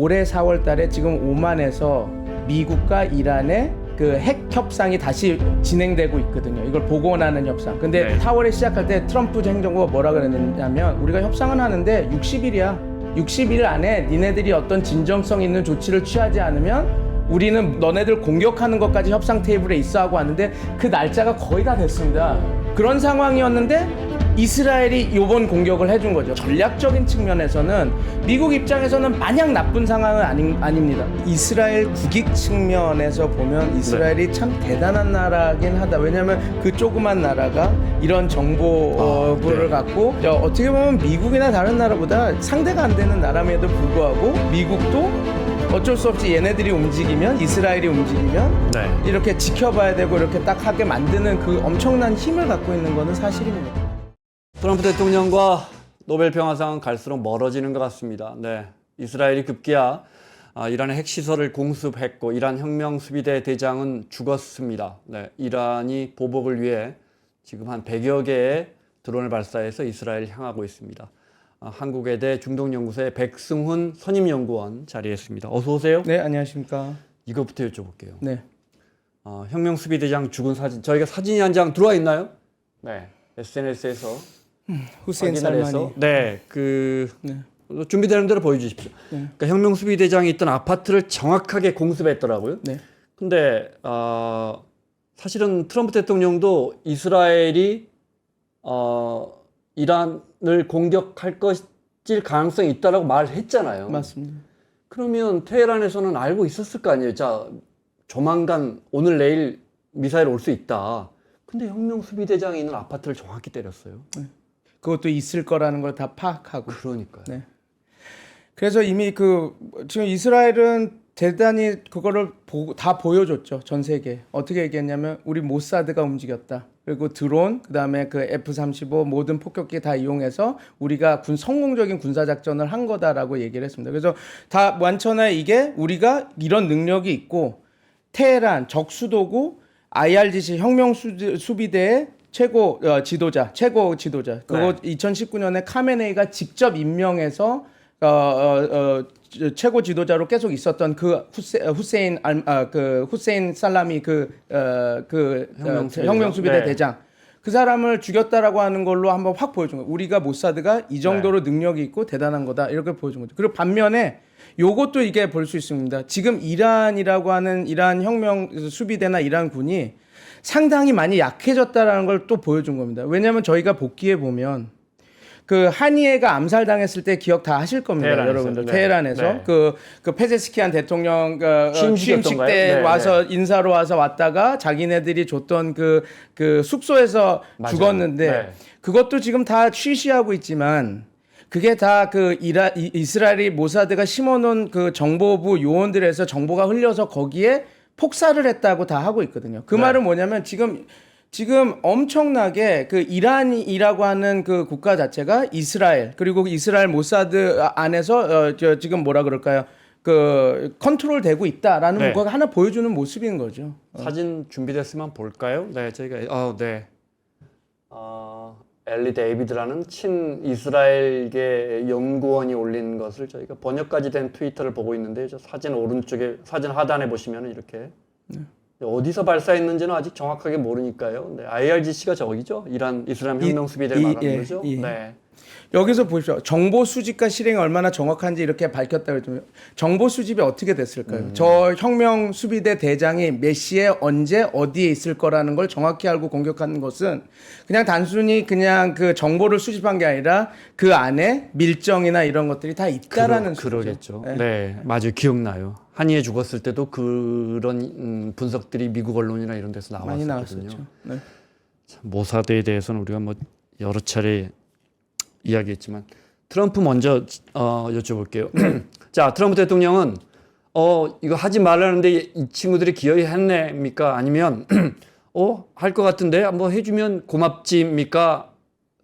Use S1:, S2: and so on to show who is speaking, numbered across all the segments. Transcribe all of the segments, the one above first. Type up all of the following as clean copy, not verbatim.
S1: 올해 4월 달에 지금 오만에서 미국과 이란의 그 핵 협상이 다시 진행되고 있거든요. 이걸 복원하는 협상. 근데
S2: 네.
S1: 4월에 시작할 때 트럼프 행정부가 뭐라 그랬냐면 우리가 협상은 하는데 60일이야. 60일 안에 니네들이 어떤 진정성 있는 조치를 취하지 않으면 우리는 너네들 공격하는 것까지 협상 테이블에 있어 하고 왔는데 그 날짜가 거의 다 됐습니다. 그런 상황이었는데 이스라엘이 이번 공격을 해준 거죠. 전략적인 측면에서는 미국 입장에서는 마냥 나쁜 상황은 아닙니다. 이스라엘 국익 측면에서 보면 이스라엘이 참 대단한 나라긴 하다. 왜냐하면 그 조그만 나라가 이런 정보를 갖고 어떻게 보면 미국이나 다른 나라보다 상대가 안 되는 나라임에도 불구하고 미국도 어쩔 수 없이 얘네들이 움직이면 이스라엘이 움직이면 이렇게 지켜봐야 되고 이렇게 딱 하게 만드는 그 엄청난 힘을 갖고 있는 거는 사실입니다.
S2: 트럼프 대통령과 노벨 평화상은 갈수록 멀어지는 것 같습니다. 네, 이스라엘이 급기야 이란의 핵시설을 공습했고 이란 혁명수비대 대장은 죽었습니다. 네, 이란이 보복을 위해 지금 한 100여 개의 드론을 발사해서 이스라엘을 향하고 있습니다. 한국외대 중동연구소의 백승훈 선임연구원 자리했습니다. 어서 오세요.
S1: 네, 안녕하십니까.
S2: 이거부터 여쭤볼게요.
S1: 네.
S2: 혁명수비대장 죽은 사진, 저희가 사진이 한 장 들어와 있나요? 네, SNS에서
S1: 후세인
S2: 확인을
S1: 살마니.
S2: 해서 준비되는 대로 보여주십시오.
S1: 네.
S2: 그러니까 혁명수비대장이 있던 아파트를 정확하게 공습했더라고요.
S1: 네.
S2: 근데 사실은 트럼프 대통령도 이스라엘이 이란을 공격할 것일 가능성이 있다라고 말을 했잖아요.
S1: 맞습니다.
S2: 그러면 테헤란에서는 알고 있었을 거 아니에요. 자, 조만간 오늘 내일 미사일 올 수 있다. 근데 혁명수비대장이 있는 아파트를 정확히 때렸어요.
S1: 네. 그것도 있을 거라는 걸 다 파악하고.
S2: 그러니까요.
S1: 네. 그래서 이미 지금 이스라엘은 대단히 그거를 다 보여줬죠. 전 세계. 어떻게 얘기했냐면 우리 모사드가 움직였다. 그리고 드론, 그다음에 그 F-35 모든 폭격기 다 이용해서 우리가 성공적인 군사작전을 한 거다라고 얘기를 했습니다. 그래서 다 완천하에 이게 우리가 이런 능력이 있고 테헤란 적수도고 IRGC 혁명수비대의 최고 지도자. 그거 2019년에 카메네이가 직접 임명해서 최고 지도자로 계속 있었던 그 후세인 살라미 혁명수비대 대장. 그 사람을 죽였다라고 하는 걸로 한번 확 보여준 거예요. 우리가 모사드가 이 정도로 능력이 있고 대단한 거다. 이렇게 보여준 거죠. 그리고 반면에 요것도 이게 볼 수 있습니다. 지금 이란이라고 하는 이란 혁명 수비대나 이란 군이 상당히 많이 약해졌다라는 걸 또 보여준 겁니다. 왜냐하면 저희가 복귀해 보면 그 하니에가 암살당했을 때 기억 다 하실 겁니다, 여러분들. 테헤란에서
S2: 네.
S1: 그 페제스키안 대통령 취임식 때 와서 인사로 와서 왔다가 자기네들이 줬던 그 숙소에서 맞아요. 죽었는데 그것도 지금 다 취시하고 있지만 그게 다 이스라엘이 모사드가 심어놓은 그 정보부 요원들에서 정보가 흘려서 거기에 폭사를 했다고 다 하고 있거든요. 그 말은 뭐냐면 지금 엄청나게 그 이란이라고 하는 그 국가 자체가 이스라엘 그리고 이스라엘 모사드 안에서 지금 뭐라 그럴까요? 그 컨트롤 되고 있다라는 거 하나 보여주는 모습인 거죠.
S2: 사진 준비됐으면 볼까요? 네, 저희가 엘리 데이비드라는 친 이스라엘계 연구원이 올린 것을 저희가 번역까지 된 트위터를 보고 있는데 저 사진 오른쪽에 사진 하단에 보시면 이렇게 어디서 발사했는지는 아직 정확하게 모르니까요. 네, IRGC가 저기죠. 이스라엘 혁명수비대를 말하는 거죠. 네.
S1: 여기서 보십시오. 정보 수집과 실행이 얼마나 정확한지 이렇게 밝혔다고 했더니 정보 수집이 어떻게 됐을까요? 저 혁명 수비대 대장이 몇 시에 언제 어디에 있을 거라는 걸 정확히 알고 공격하는 것은 그냥 단순히 그냥 그 정보를 수집한 게 아니라 그 안에 밀정이나 이런 것들이 다 있다라는
S2: 그러겠죠. 네, 맞아요. 기억나요. 한이에 죽었을 때도 그런 분석들이 미국 언론이나 이런 데서 나왔었거든요.
S1: 많이 나왔었죠. 네.
S2: 모사드에 대해서는 우리가 뭐 여러 차례 이야기했지만 트럼프 먼저 여쭤볼게요. 자, 트럼프 대통령은 이거 하지 말라는데 이 친구들이 기어이 했네입니까? 아니면 할 것 같은데 한번 해주면 고맙지입니까?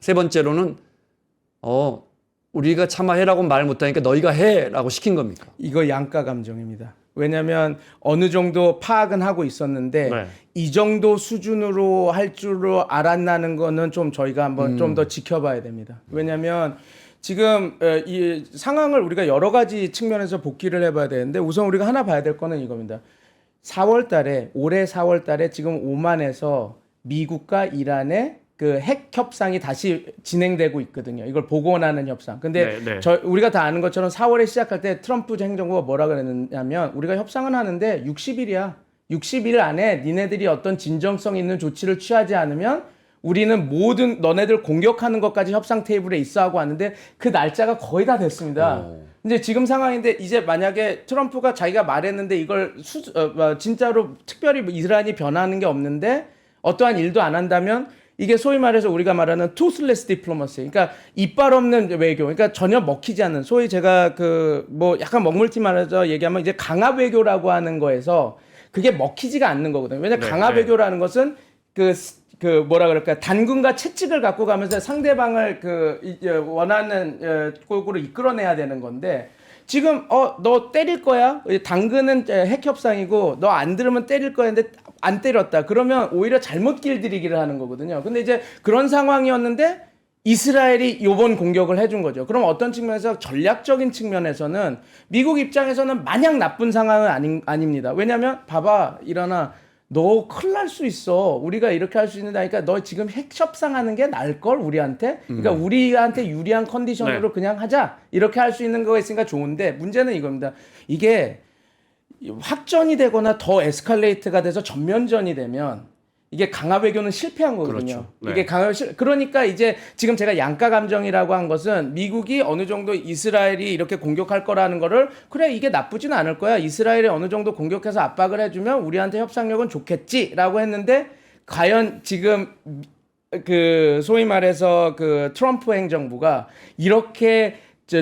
S2: 세 번째로는 우리가 차마 해라고 말 못하니까 너희가 해라고 시킨 겁니까?
S1: 이거 양가 감정입니다. 왜냐하면 어느 정도 파악은 하고 있었는데 이 정도 수준으로 할 줄로 알았나는 거는 좀 저희가 한번 좀 더 지켜봐야 됩니다. 왜냐하면 지금 이 상황을 우리가 여러 가지 측면에서 복기를 해봐야 되는데 우선 우리가 하나 봐야 될 거는 이겁니다. 4월 달에 올해 4월 달에 지금 오만에서 미국과 이란의 그 핵 협상이 다시 진행되고 있거든요. 이걸 복원하는 협상. 근데 우리가 다 아는 것처럼 4월에 시작할 때 트럼프 행정부가 뭐라 그랬냐면 우리가 협상은 하는데 60일이야. 60일 안에 니네들이 어떤 진정성 있는 조치를 취하지 않으면 우리는 모든 너네들 공격하는 것까지 협상 테이블에 있어 하고 왔는데 그 날짜가 거의 다 됐습니다. 이제 지금 상황인데 이제 만약에 트럼프가 자기가 말했는데 이걸 진짜로 특별히 이스라엘이 변하는 게 없는데 어떠한 일도 안 한다면 이게 소위 말해서 우리가 말하는 toothless diplomacy, 그러니까 이빨 없는 외교, 그러니까 전혀 먹히지 않는, 소위 제가 그 뭐 약간 먹물티 말해서 얘기하면 이제 강압 외교라고 하는 거에서 그게 먹히지가 않는 거거든요. 왜냐면 강압 외교라는 것은 그 뭐라 그럴까, 단군과 채찍을 갖고 가면서 상대방을 원하는 쪽으로 이끌어내야 되는 건데, 지금 너 때릴 거야? 당근은 핵 협상이고 너 안 들으면 때릴 거야 했는데 안 때렸다. 그러면 오히려 잘못 길들이기를 하는 거거든요. 근데 이제 그런 상황이었는데 이스라엘이 요번 공격을 해준 거죠. 그럼 어떤 측면에서 전략적인 측면에서는 미국 입장에서는 마냥 나쁜 상황은 아닙니다. 왜냐면 봐봐, 일어나, 너 큰일 날 수 있어. 우리가 이렇게 할 수 있는다니까 너 지금 핵 협상하는 게 나을걸 우리한테. 그러니까 우리한테 유리한 컨디션으로 그냥 하자. 이렇게 할 수 있는 거가 있으니까 좋은데 문제는 이겁니다. 이게 확전이 되거나 더 에스컬레이트가 돼서 전면전이 되면 이게 강압 외교는 실패한 거거든요.
S2: 그렇죠. 네.
S1: 이게 그러니까 이제 지금 제가 양가 감정이라고 한 것은 미국이 어느 정도 이스라엘이 이렇게 공격할 거라는 거를, 그래 이게 나쁘진 않을 거야. 이스라엘이 어느 정도 공격해서 압박을 해주면 우리한테 협상력은 좋겠지라고 했는데 과연 지금 그 소위 말해서 그 트럼프 행정부가 이렇게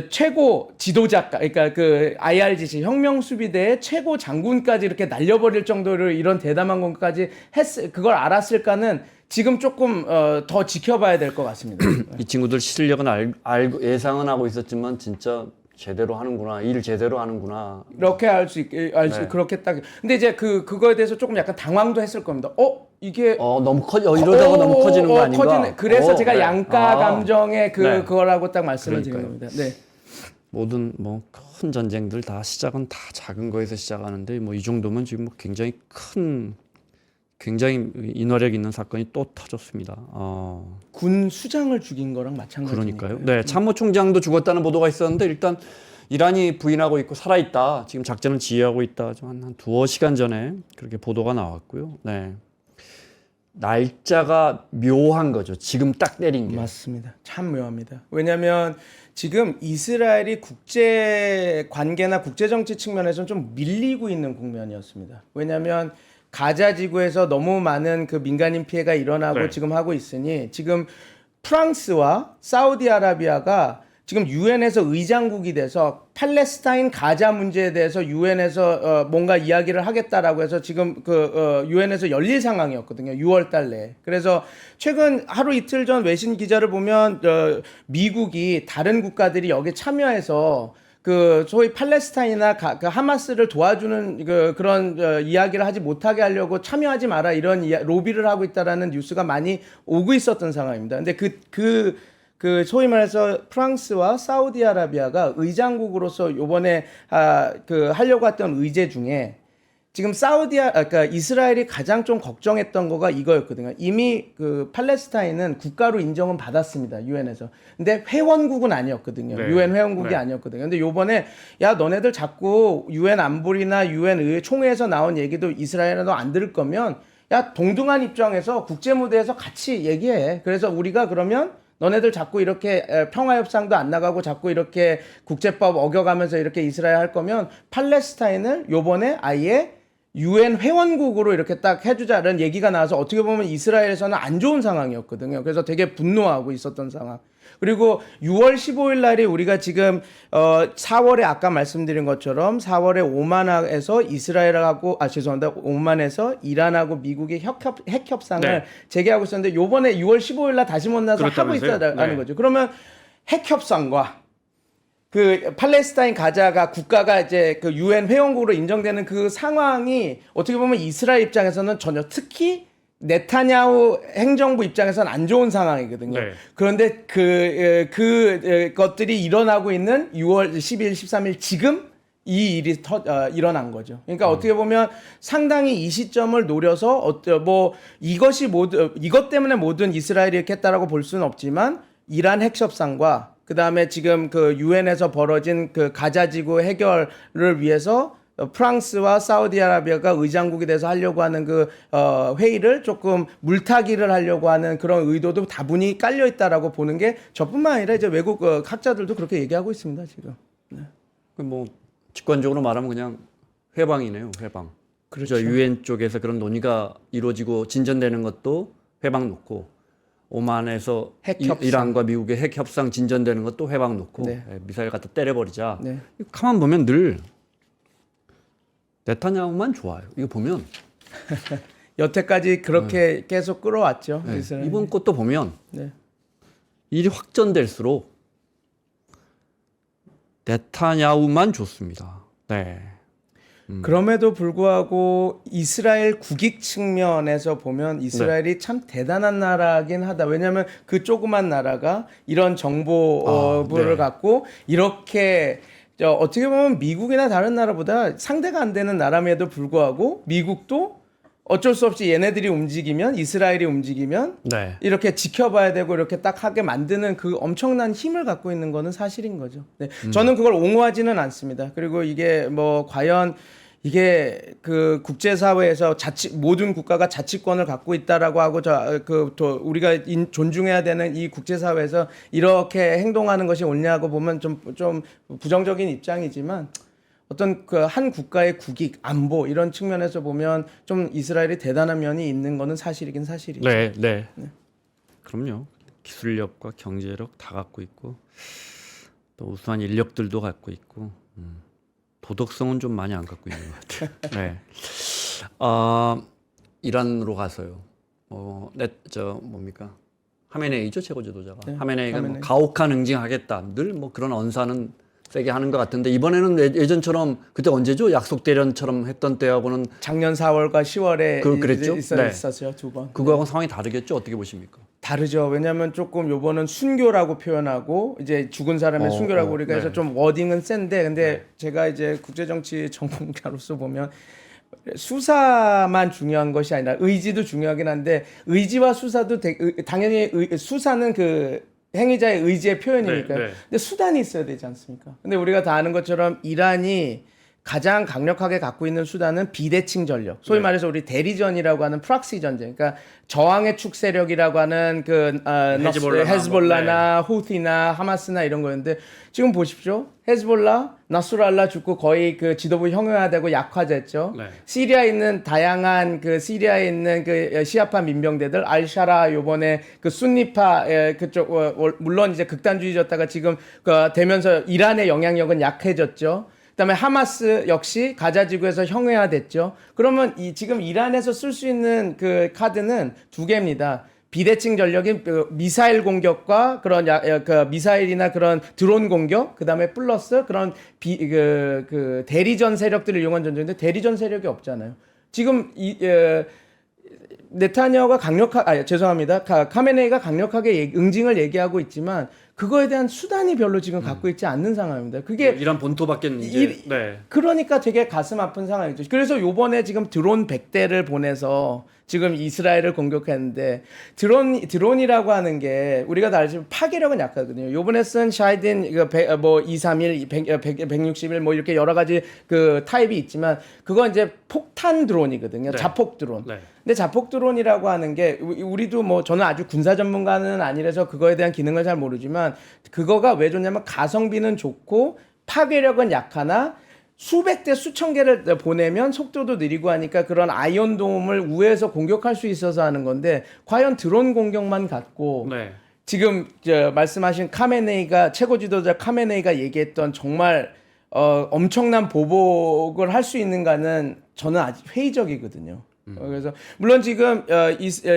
S1: 최고 지도자, 그러니까 그 IRGC 혁명수비대의 최고 장군까지 이렇게 날려버릴 정도로 이런 대담한 것까지 그걸 알았을까는 지금 조금 더 지켜봐야 될 것 같습니다.
S2: 이 친구들 실력은 알고 예상은 하고 있었지만 진짜 제대로 하는구나, 일 제대로 하는구나.
S1: 이렇게 그렇게 딱. 근데 이제 그거에 대해서 조금 약간 당황도 했을 겁니다. 이게
S2: 너무 이러다가 너무 커지는 거 아닌가?
S1: 그래서 제가 양가 감정의 그거라고 딱 말씀을 드린 겁니다. 네.
S2: 모든 뭐 큰 전쟁들 다 시작은 다 작은 거에서 시작하는데 뭐 이 정도면 지금 굉장히 인화력 있는 사건이 또 터졌습니다.
S1: 군 수장을 죽인 거랑 마찬가지니까요.
S2: 그러니까요. 네, 참모총장도 죽었다는 보도가 있었는데 일단 이란이 부인하고 있고 살아있다. 지금 작전을 지휘하고 있다. 한 두어 시간 전에 그렇게 보도가 나왔고요. 네. 날짜가 묘한 거죠. 지금 딱 때린 게.
S1: 맞습니다. 참 묘합니다. 왜냐하면 지금 이스라엘이 국제 관계나 국제 정치 측면에서는 좀 밀리고 있는 국면이었습니다. 왜냐하면 가자 지구에서 너무 많은 그 민간인 피해가 일어나고 지금 하고 있으니 지금 프랑스와 사우디아라비아가 지금 유엔에서 의장국이 돼서 팔레스타인 가자 문제에 대해서 유엔에서 뭔가 이야기를 하겠다라고 해서 지금 유엔에서 열릴 상황이었거든요. 6월 달 내에. 그래서 최근 하루 이틀 전 외신 기자를 보면 미국이 다른 국가들이 여기에 참여해서 소위 팔레스타인이나 하마스를 도와주는 그런 이야기를 하지 못하게 하려고 참여하지 마라 이런 로비를 하고 있다라는 뉴스가 많이 오고 있었던 상황입니다. 근데 소위 말해서 프랑스와 사우디아라비아가 의장국으로서 요번에 하려고 했던 의제 중에 지금 그러니까 이스라엘이 가장 좀 걱정했던 거가 이거였거든요. 이미 팔레스타인은 국가로 인정은 받았습니다. 유엔에서. 근데 회원국은 아니었거든요. 유엔 회원국이 아니었거든요. 근데 요번에 야 너네들 자꾸 유엔 안보리나 유엔 총회에서 나온 얘기도 이스라엘은 너 안 들을 거면 야 동등한 입장에서 국제 무대에서 같이 얘기해. 그래서 우리가 그러면 너네들 자꾸 이렇게 평화협상도 안 나가고 자꾸 이렇게 국제법 어겨가면서 이렇게 이스라엘 할 거면 팔레스타인을 요번에 아예 유엔 회원국으로 이렇게 딱 해주자는 얘기가 나와서 어떻게 보면 이스라엘에서는 안 좋은 상황이었거든요. 그래서 되게 분노하고 있었던 상황. 그리고 6월 15일 날이 우리가 지금 4월에 아까 말씀드린 것처럼 4월에 오만에서 오만에서 이란하고 미국이 핵 협상을 재개하고 있었는데 요번에 6월 15일 날 다시 만나서 하고 있다는 거죠. 그러면 핵 협상과 팔레스타인 가자가 국가가 이제 유엔 회원국으로 인정되는 그 상황이 어떻게 보면 이스라엘 입장에서는 전혀 특히 네타냐후 행정부 입장에서는 안 좋은 상황이거든요.
S2: 네.
S1: 그런데 것들이 일어나고 있는 6월 12일, 13일 지금 이 일이 일어난 거죠. 그러니까 어떻게 보면 상당히 이 시점을 노려서 이것 때문에 모든 이스라엘이 이렇게 했다라고 볼 수는 없지만 이란 핵협상과 그 다음에 지금 그 유엔에서 벌어진 그 가자지구 해결을 위해서 프랑스와 사우디아라비아가 의장국이 돼서 하려고 하는 그 회의를 조금 물타기를 하려고 하는 그런 의도도 다분히 깔려 있다라고 보는 게 저뿐만 아니라 이제 외국 학자들도 그렇게 얘기하고 있습니다 지금. 네.
S2: 뭐 직관적으로 말하면 그냥 회방이네요, 회방.
S1: 그렇죠.
S2: 유엔 쪽에서 그런 논의가 이루어지고 진전되는 것도 회방 놓고 오만에서 이란과 미국의 핵 협상 진전되는 것도 회방 놓고
S1: 네.
S2: 미사일 갖다 때려버리자.
S1: 네.
S2: 가만 보면 늘 네타냐후만 좋아요. 이거 보면
S1: 여태까지 그렇게 계속 끌어왔죠.
S2: 네.
S1: 이스라엘이.
S2: 이번 것도 보면
S1: 네.
S2: 일이 확전될수록 네타냐후만 좋습니다. 네.
S1: 그럼에도 불구하고 이스라엘 국익 측면에서 보면 이스라엘이 참 대단한 나라긴 하다. 왜냐하면 그 조그만 나라가 이런 정보부를
S2: 네.
S1: 갖고 이렇게 어떻게 보면 미국이나 다른 나라보다 상대가 안 되는 나라임에도 불구하고 미국도 어쩔 수 없이 얘네들이 움직이면 이스라엘이 움직이면
S2: 네.
S1: 이렇게 지켜봐야 되고 이렇게 딱 하게 만드는 그 엄청난 힘을 갖고 있는 거는 사실인 거죠. 네. 저는 그걸 옹호하지는 않습니다. 그리고 이게 뭐 과연 이게 그 국제사회에서 모든 국가가 자치권을 갖고 있다라고 하고 우리가 존중해야 되는 이 국제사회에서 이렇게 행동하는 것이 옳냐고 보면 좀 부정적인 입장이지만 어떤 그 한 국가의 국익, 안보 이런 측면에서 보면 좀 이스라엘이 대단한 면이 있는 거는 사실이긴 사실이죠.
S2: 네, 네. 그럼요. 기술력과 경제력 다 갖고 있고 또 우수한 인력들도 갖고 있고 도덕성은 좀 많이 안 갖고 있는 것 같아요. 네. 이란으로 가서요. 뭡니까? 하메네이죠 최고 지도자가.
S1: 네,
S2: 하메네이가 뭐
S1: 하메네이.
S2: 가혹한 응징하겠다. 늘 뭐 그런 언사는 세게 하는 것 같은데 이번에는 예전처럼 그때 언제죠? 약속 대련처럼 했던 때하고는
S1: 작년 4월과 10월에
S2: 그랬죠? 네.
S1: 있었어요, 두 번.
S2: 그거하고는 상황이 다르겠죠? 어떻게 보십니까?
S1: 다르죠. 왜냐하면 조금 요번은 순교라고 표현하고 이제 죽은 사람의 순교라고 우리가 해서
S2: 네.
S1: 좀 워딩은 센데 근데 제가 이제 국제정치 전공자로서 보면 수사만 중요한 것이 아니라 의지도 중요하긴 한데 의지와 수사도 당연히 수사는 그 행위자의 의지의 표현이니까요.
S2: 네, 네.
S1: 근데 수단이 있어야 되지 않습니까? 근데 우리가 다 아는 것처럼 이란이 가장 강력하게 갖고 있는 수단은 비대칭 전력. 소위 말해서 우리 대리전이라고 하는 프락시 전쟁. 그러니까 저항의 축 세력이라고 하는 헤즈볼라나 후티나 하마스나 이런 거였는데 지금 보십시오. 헤즈볼라, 나스랄라 죽고 거의 그 지도부 형용화되고 약화됐죠.
S2: 네.
S1: 시리아에 있는 다양한 시리아에 있는 그 시아파 민병대들 알샤라 요번에 그 순니파 그쪽 물론 이제 극단주의였다가 지금 되면서 이란의 영향력은 약해졌죠. 그다음에 하마스 역시 가자지구에서 형해화됐죠. 그러면 지금 이란에서 쓸 수 있는 그 카드는 두 개입니다. 비대칭 전력인 미사일 공격과 그런 미사일이나 그런 드론 공격, 그다음에 플러스 그런 대리전 세력들을 이용한 전쟁인데 대리전 세력이 없잖아요. 지금 네타냐후가 카메네이가 강력하게 응징을 얘기하고 있지만 그거에 대한 수단이 별로 지금 갖고 있지 않는 상황입니다. 그게
S2: 이란 본토밖에 이제
S1: 그러니까 되게 가슴 아픈 상황이죠. 그래서 요번에 지금 드론 100대를 보내서 지금 이스라엘을 공격했는데 드론이라고 하는 게 우리가 다 알지만 파괴력은 약하거든요. 요번에 쓴 샤이딘 231, 161 뭐 이렇게 여러 가지 그 타입이 있지만 그건 이제 폭탄 드론이거든요.
S2: 네.
S1: 자폭 드론.
S2: 네.
S1: 근데 자폭 드론이라고 하는 게 우리도 뭐 저는 아주 군사 전문가는 아니라서 그거에 대한 기능을 잘 모르지만 그거가 왜 좋냐면 가성비는 좋고 파괴력은 약하나 수백 대 수천 개를 보내면 속도도 느리고 하니까 그런 아이언돔을 우회해서 공격할 수 있어서 하는 건데 과연 드론 공격만 갖고 지금 말씀하신 최고 지도자 카메네이가 얘기했던 정말 엄청난 보복을 할 수 있는가는 저는 아직 회의적이거든요. 그래서 물론 지금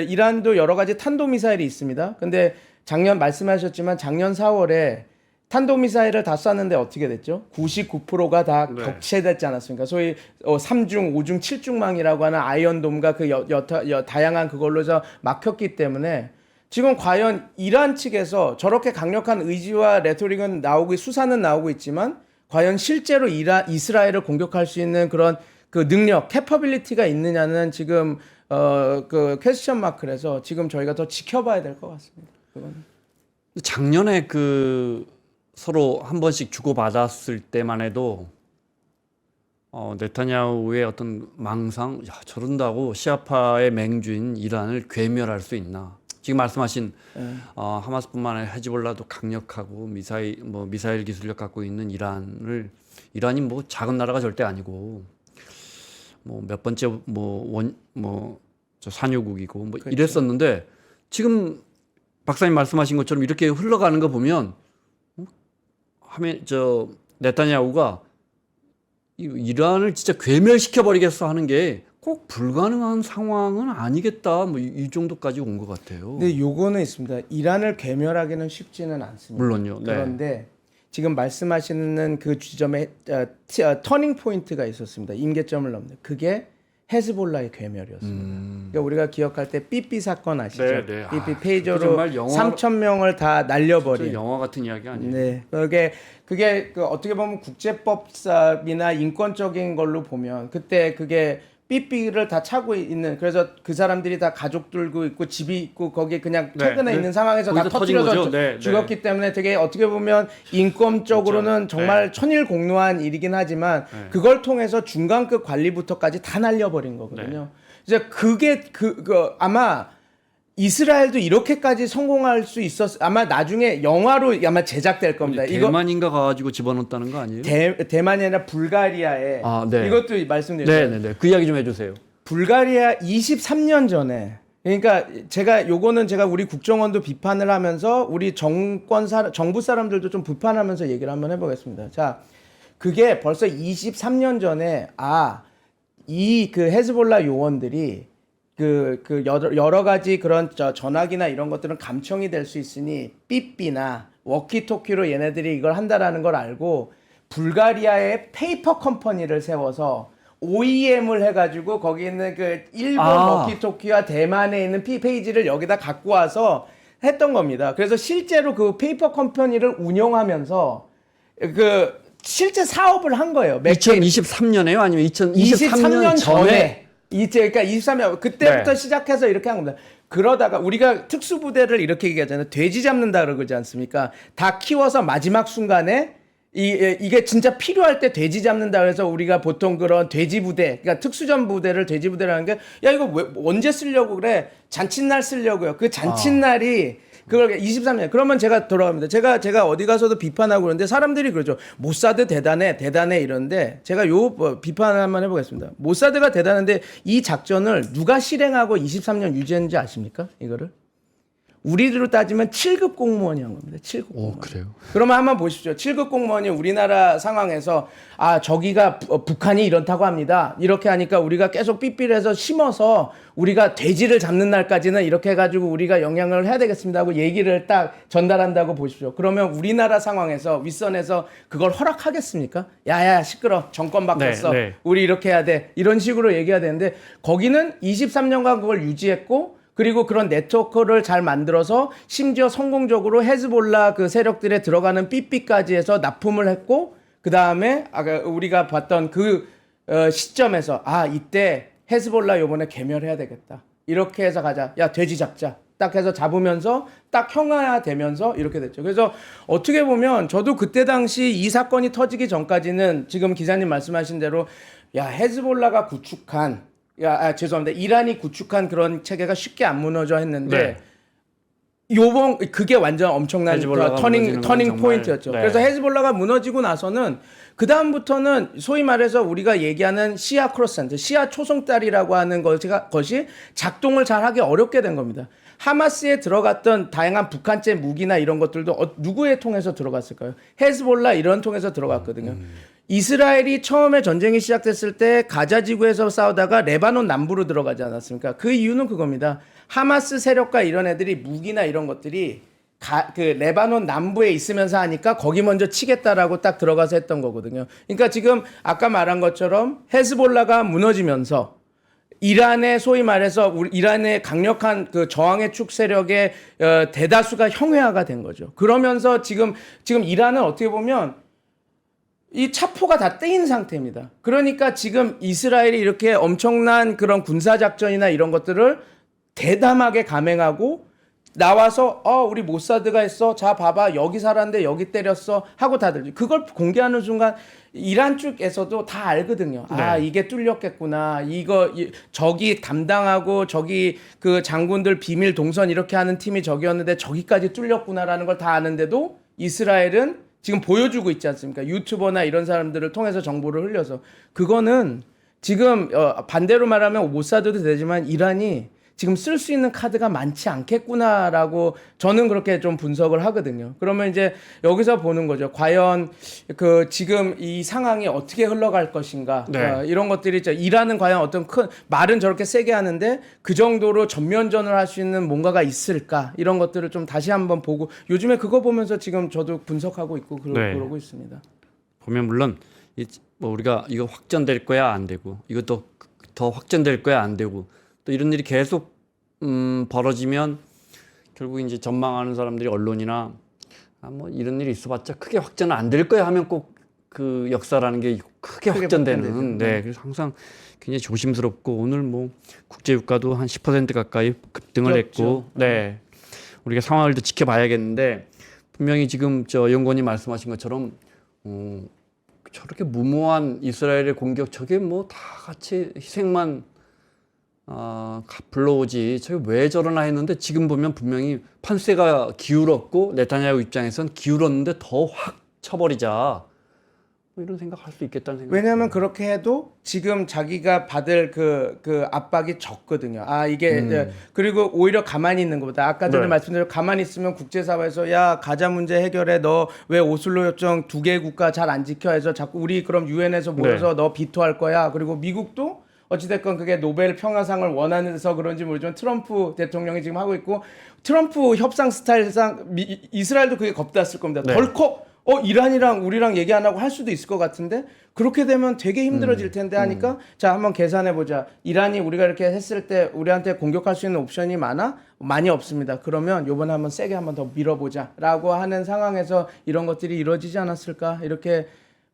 S1: 이란도 여러 가지 탄도미사일이 있습니다. 근데 말씀하셨지만 작년 4월에 탄도미사일을 다 쐈는데 어떻게 됐죠? 99%가 다
S2: 네.
S1: 격체됐지 않았습니까? 소위 3중, 5중, 7중망이라고 하는 아이언돔과 그 다양한 그걸로서 막혔기 때문에 지금 과연 이란 측에서 저렇게 강력한 의지와 레토릭은 나오고 수사는 나오고 있지만 과연 실제로 이스라엘을 공격할 수 있는 그런 그 능력, 캐퍼빌리티가 있느냐는 지금 그 퀘스천 마크라서 지금 저희가 더 지켜봐야 될 것 같습니다. 그건.
S2: 작년에 그 서로 한 번씩 주고받았을 때만 해도 네타냐후의 어떤 망상, 야, 저런다고 시아파의 맹주인 이란을 괴멸할 수 있나? 지금 말씀하신 하마스뿐만 아니라 헤즈볼라도 강력하고 미사일 기술력 갖고 있는 이란이 뭐 작은 나라가 절대 아니고 뭐 몇 번째 저 산유국이고 뭐
S1: 그렇죠.
S2: 이랬었는데 지금 박사님 말씀하신 것처럼 이렇게 흘러가는 거 보면 저 네타냐후가 이란을 진짜 괴멸시켜 버리겠어 하는 게 꼭 불가능한 상황은 아니겠다. 뭐 이 정도까지 온 것 같아요.
S1: 근데 요거는 있습니다. 이란을 괴멸하기는 쉽지는 않습니다.
S2: 물론요. 네.
S1: 그런데 지금 말씀하시는 그 지점에 터닝 포인트가 있었습니다. 임계점을 넘는. 그게 헤즈볼라의 괴멸이었습니다. 그러니까 우리가 기억할 때 삐삐 사건 아시죠?
S2: 네, 네.
S1: 삐삐 페이저로
S2: 정말
S1: 3,000명을 다 날려버린.
S2: 영화 같은 이야기 아니에요?
S1: 네, 그게 그 어떻게 보면 국제법이나 인권적인 걸로 보면 그때 그게 삐삐를 다 차고 있는, 그래서 그 사람들이 다 가족들고 있고 집이 있고 거기 그냥
S2: 네,
S1: 퇴근해
S2: 네.
S1: 있는 상황에서 다
S2: 거기서 터진
S1: 터뜨려서
S2: 거죠? 네,
S1: 죽었기 때문에 되게 어떻게 보면 인권적으로는
S2: 그렇죠.
S1: 정말 천일공노한 일이긴 하지만 그걸 통해서 중간급 관리부터까지 다 날려버린 거거든요. 이제 그게 아마 이스라엘도 이렇게까지 성공할 수 아마 나중에 영화로 아마 제작될 겁니다.
S2: 대만인가 가가지고 집어넣었다는 거 아니에요?
S1: 대만이 아니라 불가리아에.
S2: 네.
S1: 이것도 말씀드릴게요.
S2: 네네네. 그 이야기 좀 해주세요.
S1: 불가리아 23년 전에, 그러니까 제가 우리 국정원도 비판을 하면서 우리 정부 사람들도 좀 비판하면서 얘기를 한번 해보겠습니다. 자, 그게 벌써 23년 전에 이 그 헤즈볼라 요원들이 여러 가지 그런 전화기나 이런 것들은 감청이 될 수 있으니 삐삐나 워키토키로 얘네들이 이걸 한다라는 걸 알고 불가리아의 페이퍼 컴퍼니를 세워서 OEM을 해가지고 거기 있는 그 일본 워키토키와 대만에 있는 페이지를 여기다 갖고 와서 했던 겁니다. 그래서 실제로 그 페이퍼 컴퍼니를 운영하면서 실제 사업을 한 거예요.
S2: 2023년에요? 아니면
S1: 23년 전에. 그러니까 23년 그때부터 시작해서 이렇게 한 겁니다. 그러다가 우리가 특수부대를 이렇게 얘기하잖아요. 돼지 잡는다 그러지 않습니까? 다 키워서 마지막 순간에 이게 진짜 필요할 때 돼지 잡는다 그래서 우리가 보통 그런 돼지 부대, 그러니까 특수전 부대를 돼지 부대라는 게, 야 이거 언제 쓰려고 그래? 잔칫날 쓰려고요. 그 잔칫날이 그걸 23년. 그러면 제가 돌아갑니다. 제가 어디 가서도 비판하고 그러는데 사람들이 그러죠. 모사드 대단해 이러는데 제가 비판 한번 해보겠습니다. 모사드가 대단한데 이 작전을 누가 실행하고 23년 유지했는지 아십니까? 이거를? 우리로 따지면 7급 공무원이 한 겁니다. 7급 공무원.
S2: 그래요?
S1: 그러면 한번 보십시오. 7급 공무원이 우리나라 상황에서 저기가 북한이 이렇다고 합니다. 이렇게 하니까 우리가 계속 삐삐를 해서 심어서 우리가 돼지를 잡는 날까지는 이렇게 해가지고 우리가 영향을 해야 되겠습니다 하고 얘기를 딱 전달한다고 보십시오. 그러면 우리나라 상황에서 윗선에서 그걸 허락하겠습니까? 야야 시끄러, 정권 바뀌었어.
S2: 네.
S1: 우리 이렇게 해야 돼. 이런 식으로 얘기해야 되는데 거기는 23년간 그걸 유지했고, 그리고 그런 네트워크를 잘 만들어서 심지어 성공적으로 헤즈볼라 그 세력들에 들어가는 삐삐까지 해서 납품을 했고, 그 다음에 우리가 봤던 그 시점에서 이때 헤즈볼라 요번에 괴멸해야 되겠다. 이렇게 해서 가자. 야 돼지 잡자. 딱 해서 잡으면서 딱 형화되면서 이렇게 됐죠. 그래서 어떻게 보면 저도 그때 당시 이 사건이 터지기 전까지는 지금 기자님 말씀하신 대로 헤즈볼라가 구축한 죄송합니다. 이란이 구축한 그런 체계가 쉽게 안 무너져 했는데 그게 완전 엄청난 터닝 포인트였죠.
S2: 네.
S1: 그래서 헤즈볼라가 무너지고 나서는 그 다음부터는 소위 말해서 우리가 얘기하는 시아 크로센트, 시아 초송달이라고 하는 것이 작동을 잘 하기 어렵게 된 겁니다. 하마스에 들어갔던 다양한 북한제 무기나 이런 것들도 누구에 통해서 들어갔을까요? 헤즈볼라 이런 통해서 들어갔거든요. 이스라엘이 처음에 전쟁이 시작됐을 때 가자 지구에서 싸우다가 레바논 남부로 들어가지 않았습니까? 그 이유는 그겁니다. 하마스 세력과 이런 애들이 무기나 이런 것들이 그 레바논 남부에 있으면서 하니까 거기 먼저 치겠다라고 딱 들어가서 했던 거거든요. 그러니까 지금 아까 말한 것처럼 헤즈볼라가 무너지면서 이란의 소위 말해서 이란의 강력한 그 저항의 축 세력의 대다수가 형해화가 된 거죠. 그러면서 지금 이란은 어떻게 보면 이 차포가 다 떼인 상태입니다. 그러니까 지금 이스라엘이 이렇게 엄청난 그런 군사작전이나 이런 것들을 대담하게 감행하고 나와서 우리 모사드가 했어. 자 봐봐 여기 살았는데 여기 때렸어 하고 다들 그걸 공개하는 순간 이란 쪽에서도 다 알거든요. 아 이게 뚫렸겠구나. 저기 담당하고 저기 그 장군들 비밀 동선 이렇게 하는 팀이 저기였는데 저기까지 뚫렸구나라는 걸 다 아는데도 이스라엘은 지금 보여주고 있지 않습니까? 유튜버나 이런 사람들을 통해서 정보를 흘려서 그거는 지금 반대로 말하면 모사드도 되지만 이란이 지금 쓸 수 있는 카드가 많지 않겠구나라고 저는 그렇게 좀 분석을 하거든요. 그러면 이제 여기서 보는 거죠. 과연 그 지금 이 상황이 어떻게 흘러갈 것인가. 이런 것들이 있죠. 이란은 과연 어떤 큰 말은 저렇게 세게 하는데 그 정도로 전면전을 할 수 있는 뭔가가 있을까. 이런 것들을 좀 다시 한번 보고 요즘에 그거 보면서 지금 저도 분석하고 있고 그러고 있습니다.
S2: 보면 물론 뭐 우리가 이거 확전될 거야 안 되고 이것도 더 확전될 거야 안 되고 또 이런 일이 계속 벌어지면 결국 이제 전망하는 사람들이 언론이나 뭐 이런 일이 있어봤자 크게 확전은 안 될 거야 하면 꼭 그 역사라는 게 크게 확전되는 그래서 항상 굉장히 조심스럽고 오늘 뭐 국제유가도 한 10% 가까이 급등을 했고 우리가 상황을 더 지켜봐야겠는데 분명히 지금 저 연구원님 말씀하신 것처럼 저렇게 무모한 이스라엘의 공격 저게 뭐 다 같이 희생만 불러오지 저게 왜 저러나 했는데 지금 보면 분명히 판세가 기울었고 네타냐후 입장에선 기울었는데 더 확 쳐버리자 뭐 이런 생각할 수 있겠다는 생각.
S1: 왜냐하면 그렇게 해도 지금 자기가 받을 그 압박이 적거든요. 이게 그리고 오히려 가만히 있는 것보다 아까 전에 말씀드린 가만히 있으면 국제사회에서 야 가자 문제 해결해 너 왜 오슬로 협정 2개 국가 잘 안 지켜 해서 자꾸 우리 그럼 유엔에서 모여서 너 비토할 거야. 그리고 미국도 어찌됐건 그게 노벨 평화상을 원하면서 그런지 모르지만 트럼프 대통령이 지금 하고 있고 트럼프 협상 스타일상 이스라엘도 그게 겁났을 겁니다. 덜컥 이란이랑 우리랑 얘기 안 하고 할 수도 있을 것 같은데 그렇게 되면 되게 힘들어질 텐데 하니까 자 한번 계산해 보자. 이란이 우리가 이렇게 했을 때 우리한테 공격할 수 있는 옵션이 많이 없습니다. 그러면 요번에 한번 세게 한번 더 밀어보자라고 하는 상황에서 이런 것들이 이루어지지 않았을까 이렇게.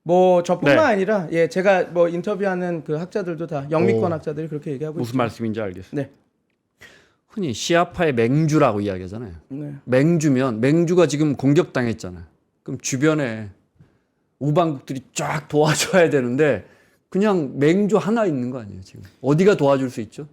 S1: 뭐 저뿐만 아니라 제가 뭐 인터뷰하는 그 학자들도 다 영미권 학자들이 그렇게 얘기하고
S2: 무슨
S1: 있죠.
S2: 말씀인지 알겠습니다. 흔히 시아파의 맹주라고 이야기하잖아요. 맹주가 지금 공격당했잖아요. 그럼 주변에 우방국들이 쫙 도와줘야 되는데 그냥 맹주 하나 있는 거 아니에요 지금? 어디가 도와줄 수 있죠?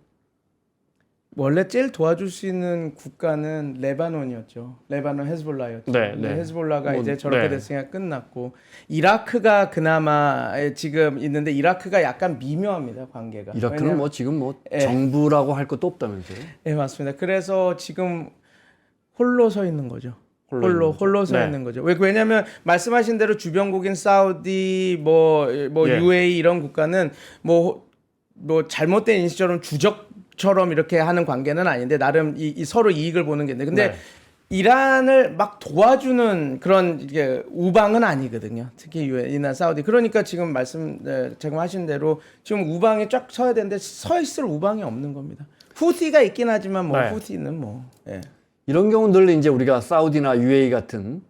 S1: 원래 제일 도와줄 수 있는 국가는 레바논이었죠. 레바논 헤즈볼라였죠. 헤즈볼라가 이제 저렇게 됐으니까 끝났고 이라크가 그나마 지금 있는데 이라크가 약간 미묘합니다 관계가.
S2: 이라크는 뭐 지금 뭐 정부라고 할 것도 없다면서요?
S1: 네 맞습니다. 그래서 지금 홀로 서 있는 거죠. 홀로 서 있는 거죠. 왜냐하면 말씀하신 대로 주변국인 사우디 뭐 UAE 이런 국가는 뭐 잘못된 인식처럼 주적처럼 이렇게 하는 관계는 아닌데 나름 이 서로 이익을 보는 게 있는데 근데 이란을 막 도와주는 그런 이게 우방은 아니거든요. 특히 UAE나 사우디. 그러니까 지금 제가 하신 대로 지금 우방에 쫙 서야 되는데 서 있을 우방이 없는 겁니다. 후티가 있긴 하지만 후티는
S2: 이런 경우는 늘 이제 우리가 사우디나 UAE 같은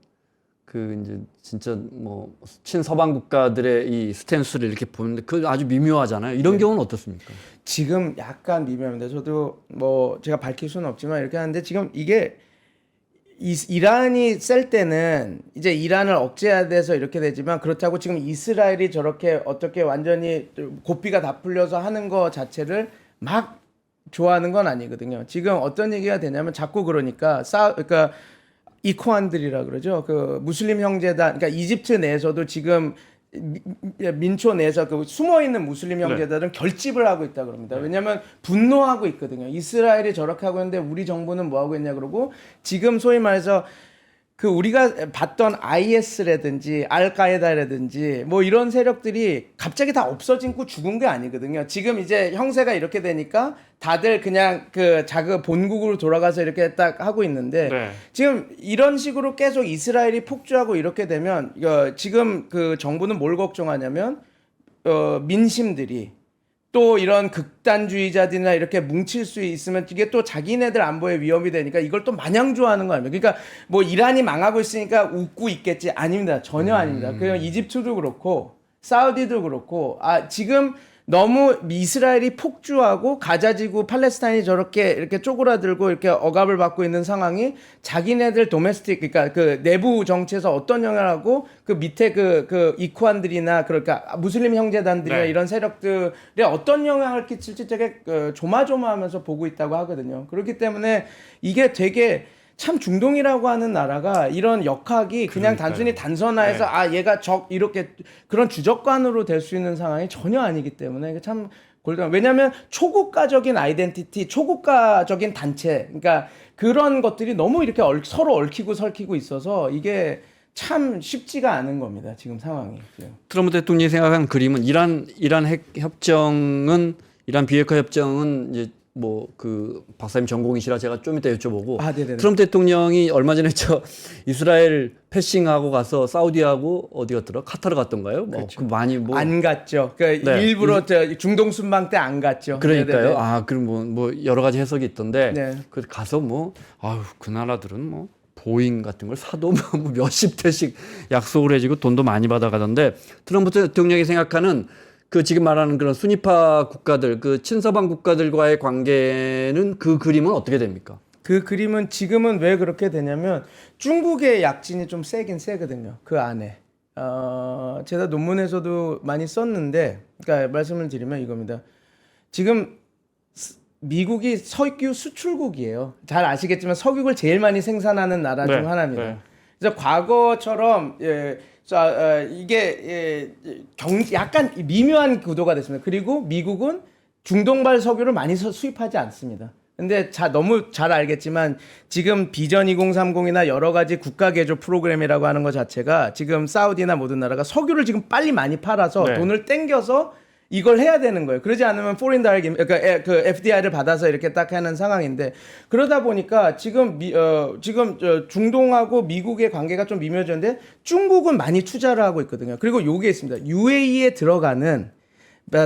S2: 그 이제 진짜 뭐 친서방 국가들의 이 스탠스를 이렇게 보는데 그 아주 미묘하잖아요. 이런 경우는 어떻습니까? 지금
S1: 약간 미묘합니다. 저도 뭐 제가 밝힐 수는 없지만 이렇게 하는데 지금 이게 이란이 셀 때는 이제 이란을 억제해야 돼서 이렇게 되지만 그렇다고 지금 이스라엘이 저렇게 어떻게 완전히 고삐가 다 풀려서 하는 거 자체를 막 좋아하는 건 아니거든요. 지금 어떤 얘기가 되냐면 자꾸 그러니까 이코안들이라 그러죠. 그 무슬림 형제단, 그러니까 이집트 내에서도 지금 민초 내에서 그 숨어 있는 무슬림 형제들은 결집을 하고 있다 그럽니다. 왜냐하면 분노하고 있거든요. 이스라엘이 저렇게 하고 있는데 우리 정부는 뭐 하고 있냐 그러고 지금 소위 말해서 그 우리가 봤던 IS라든지 알카에다라든지 뭐 이런 세력들이 갑자기 다 없어지고 죽은 게 아니거든요. 지금 이제 형세가 이렇게 되니까 다들 그냥 그 자기 본국으로 돌아가서 이렇게 딱 하고 있는데
S2: 네.
S1: 지금 이런 식으로 계속 이스라엘이 폭주하고 이렇게 되면 지금 그 정부는 뭘 걱정하냐면 민심들이 또 이런 극단주의자들이나 이렇게 뭉칠 수 있으면 이게 또 자기네들 안보에 위협이 되니까 이걸 또 마냥 좋아하는 거 아닙니까? 그러니까 뭐 이란이 망하고 있으니까 웃고 있겠지. 아닙니다. 전혀 아닙니다. 그냥 이집트도 그렇고 사우디도 그렇고 지금 너무 이스라엘이 폭주하고 가자지구 팔레스타인이 저렇게 이렇게 쪼그라들고 이렇게 억압을 받고 있는 상황이 자기네들 도메스틱 그러니까 그 내부 정치에서 어떤 영향을 하고 그 밑에 그 이쿠안들이나 그러니까 무슬림 형제단들이나
S2: 네.
S1: 이런 세력들에 어떤 영향을 끼칠지 되게 조마조마하면서 보고 있다고 하거든요. 그렇기 때문에 이게 되게 참 중동이라고 하는 나라가 이런 역학이 그냥
S2: 그러니까요.
S1: 단순히 단선화해서 얘가 적 이렇게 그런 주적관으로 될 수 있는 상황이 전혀 아니기 때문에 이게 참 골든. 왜냐하면 초국가적인 아이덴티티, 초국가적인 단체, 그러니까 그런 것들이 너무 이렇게 서로 얽히고 설키고 있어서 이게 참 쉽지가 않은 겁니다. 지금 상황이.
S2: 트럼프 대통령이 생각한 그림은 이란 핵 협정은 이란 비핵화 협정은 이제 뭐 그 박사님 전공이시라 제가 좀 이따 여쭤보고
S1: 네네네.
S2: 트럼프 대통령이 얼마 전에 이스라엘 패싱하고 가서 사우디하고 어디 갔더라? 카타르 갔던가요?
S1: 그렇죠.
S2: 그 많이 뭐
S1: 안 갔죠. 그러니까
S2: 네.
S1: 일부러 중동 순방 때 안 갔죠.
S2: 그러니까요.
S1: 네네네.
S2: 그럼 뭐 여러 가지 해석이 있던데
S1: 네.
S2: 그 가서 그 나라들은 뭐 보잉 같은 걸 사도 뭐 몇십 대씩 약속을 해주고 돈도 많이 받아가던데 트럼프 대통령이 생각하는 그 지금 말하는 그런 순위파 국가들, 그 친서방 국가들과의 관계는 그 그림은 어떻게 됩니까?
S1: 그 그림은 지금은 왜 그렇게 되냐면 중국의 약진이 좀 세긴 세거든요. 그 안에. 제가 논문에서도 많이 썼는데, 그러니까 말씀을 드리면 이겁니다. 지금 미국이 석유 수출국이에요. 잘 아시겠지만 석유를 제일 많이 생산하는 나라
S2: 네,
S1: 중 하나입니다.
S2: 네.
S1: 그래서 과거처럼 이게 약간 미묘한 구도가 됐습니다. 그리고 미국은 중동발 석유를 많이 수입하지 않습니다. 근데 너무 잘 알겠지만 지금 비전 2030이나 여러 가지 국가 개조 프로그램이라고 하는 것 자체가 지금 사우디나 모든 나라가 석유를 지금 빨리 많이 팔아서
S2: 네.
S1: 돈을 땡겨서 이걸 해야 되는 거예요. 그러지 않으면 포린 다이렉트 그러니까 그 FDI를 받아서 이렇게 딱 하는 상황인데 그러다 보니까 지금 중동하고 미국의 관계가 좀 미묘해졌는데 중국은 많이 투자를 하고 있거든요. 그리고 요게 있습니다. UAE에 들어가는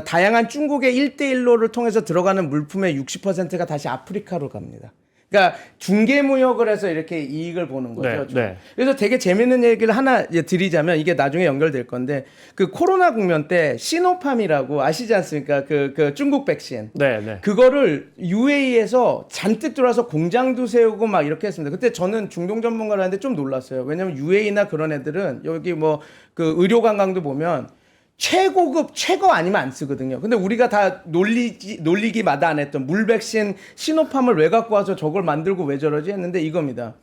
S1: 다양한 중국의 1대1로를 통해서 들어가는 물품의 60%가 다시 아프리카로 갑니다. 그러니까 중개무역을 해서 이렇게 이익을 보는 거죠.
S2: 네, 네.
S1: 그래서 되게 재밌는 얘기를 하나 드리자면 이게 나중에 연결될 건데 그 코로나 국면 때 시노팜이라고 아시지 않습니까? 그 중국 백신.
S2: 네, 네.
S1: 그거를 UAE에서 잔뜩 들어와서 공장도 세우고 막 이렇게 했습니다. 그때 저는 중동 전문가라는데 좀 놀랐어요. 왜냐면 UAE나 그런 애들은 여기 뭐 그 의료 관광도 보면 최고급 최고 아니면 안 쓰거든요. 근데 우리가 다 놀리기마다 안 했던 물 백신 시노팜을 왜 갖고 와서 저걸 만들고 왜 저러지 했는데 이겁니다.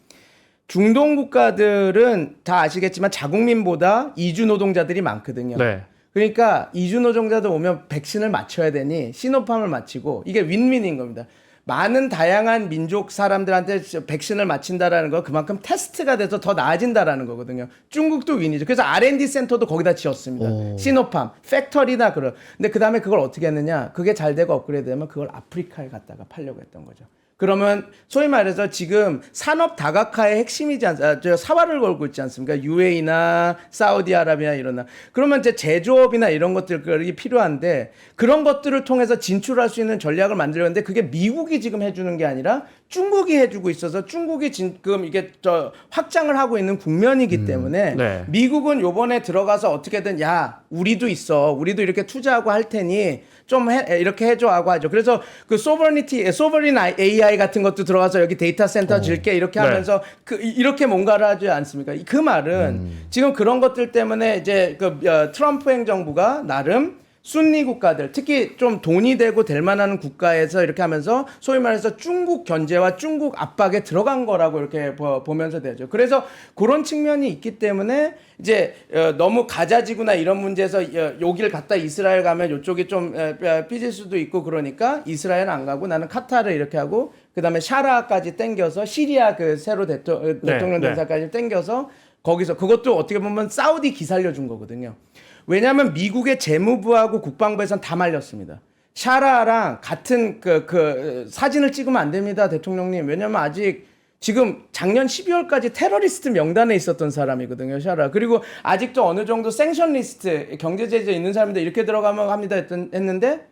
S1: 중동 국가들은 다 아시겠지만 자국민보다 이주 노동자들이 많거든요.
S2: 네.
S1: 그러니까 이주 노동자들 오면 백신을 맞춰야 되니 시노팜을 맞히고 이게 윈윈인 겁니다. 많은 다양한 민족 사람들한테 백신을 맞힌다라는 거 그만큼 테스트가 돼서 더 나아진다라는 거거든요. 중국도 윈이죠. 그래서 R&D 센터도 거기다 지었습니다. 시노팜, 팩터리나 그런. 근데 그 다음에 그걸 어떻게 했느냐? 그게 잘 되고 업그레이드되면 그걸 아프리카에 갖다가 팔려고 했던 거죠. 그러면 소위 말해서 지금 산업 다각화의 핵심이지 않습니까? 사활을 걸고 있지 않습니까? UAE나 사우디아라비아 이런 나. 그러면 이제 제조업이나 이런 것들이 필요한데 그런 것들을 통해서 진출할 수 있는 전략을 만들려는데 그게 미국이 지금 해주는 게 아니라 중국이 해주고 있어서 중국이 지금 이게 확장을 하고 있는 국면이기 때문에
S2: 네.
S1: 미국은 요번에 들어가서 어떻게든 우리도 있어. 우리도 이렇게 투자하고 할 테니 좀 이렇게 해줘 하고 하죠. 그래서 그 소버린 AI 같은 것도 들어가서 여기 데이터 센터 질게 이렇게
S2: 네.
S1: 하면서 이렇게 뭔가를 하지 않습니까? 그 말은 지금 그런 것들 때문에 이제 트럼프 행정부가 나름 순니 국가들, 특히 좀 돈이 되고 될 만한 국가에서 이렇게 하면서 소위 말해서 중국 견제와 중국 압박에 들어간 거라고 이렇게 보면서 되죠. 그래서 그런 측면이 있기 때문에 이제 너무 가자지구나 이런 문제에서 여기를 갔다 이스라엘 가면 이쪽이 좀 삐질 수도 있고 그러니까 이스라엘 안 가고 나는 카타르 이렇게 하고 그다음에 샤라까지 땡겨서 시리아 그 새로 대통령 된사까지 땡겨서 거기서 그것도 어떻게 보면 사우디 기살려 준 거거든요. 왜냐하면 미국의 재무부하고 국방부에선 다 말렸습니다. 샤라랑 같은 그 사진을 찍으면 안 됩니다, 대통령님. 왜냐하면 아직 지금 작년 12월까지 테러리스트 명단에 있었던 사람이거든요, 샤라. 그리고 아직도 어느 정도 생션 리스트, 경제 제재 있는 사람인데 이렇게 들어가면 합니다 했는데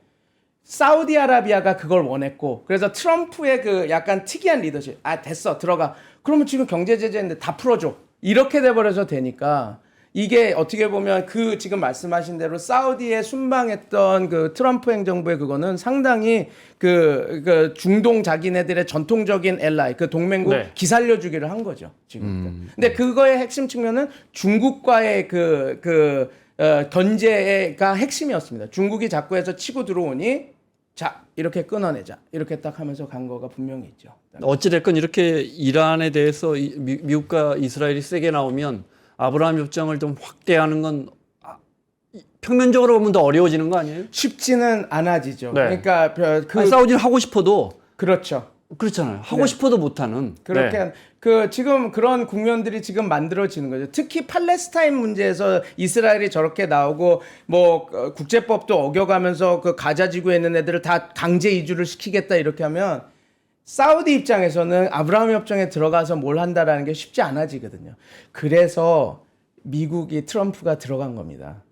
S1: 사우디아라비아가 그걸 원했고 그래서 트럼프의 그 약간 특이한 리더십. 아 됐어 들어가. 그러면 지금 경제 제재인데 다 풀어줘. 이렇게 돼버려서 되니까 이게 어떻게 보면 그 지금 말씀하신 대로 사우디에 순방했던 그 트럼프 행정부의 그거는 상당히 그 중동 자기네들의 전통적인 엘라이 그 동맹국
S2: 네.
S1: 기살려주기를 한 거죠 지금. 근데 그거의 핵심 측면은 중국과의 견제가 핵심이었습니다. 중국이 자꾸 해서 치고 들어오니 자 이렇게 끊어내자 이렇게 딱 하면서 간 거가 분명히 있죠.
S2: 어찌됐건 이렇게 이란에 대해서 미국과 이스라엘이 세게 나오면 아브라함 협정을 좀 확대하는 건 평면적으로 보면 더 어려워지는 거 아니에요?
S1: 쉽지는 않아지죠.
S2: 네.
S1: 그러니까
S2: 아니, 사우디는 하고 싶어도
S1: 그렇죠.
S2: 그렇잖아요. 하고
S1: 네.
S2: 싶어도 못하는.
S1: 그렇게
S2: 네.
S1: 지금 그런 국면들이 지금 만들어지는 거죠. 특히 팔레스타인 문제에서 이스라엘이 저렇게 나오고 뭐 국제법도 어겨가면서 그 가자 지구에 있는 애들을 다 강제 이주를 시키겠다 이렇게 하면 사우디 입장에서는 아브라함 협정에 들어가서 뭘 한다라는 게 쉽지 않아지거든요. 그래서 미국이 트럼프가 들어간 겁니다.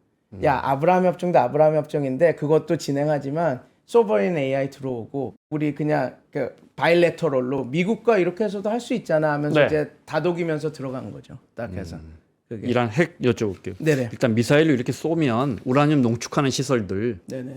S1: 야, 아브라함 협정도 아브라함 협정인데 그것도 진행하지만 소버린 AI 들어오고 우리 그냥 그 바일레터럴로 미국과 이렇게 해서도 할 수 있잖아 하면서
S2: 네.
S1: 이제 다독이면서 들어간 거죠. 딱 해서. 그게.
S2: 이란 핵 여쭤볼게요.
S1: 네네.
S2: 일단 미사일로 이렇게 쏘면 우라늄 농축하는 시설들
S1: 네네.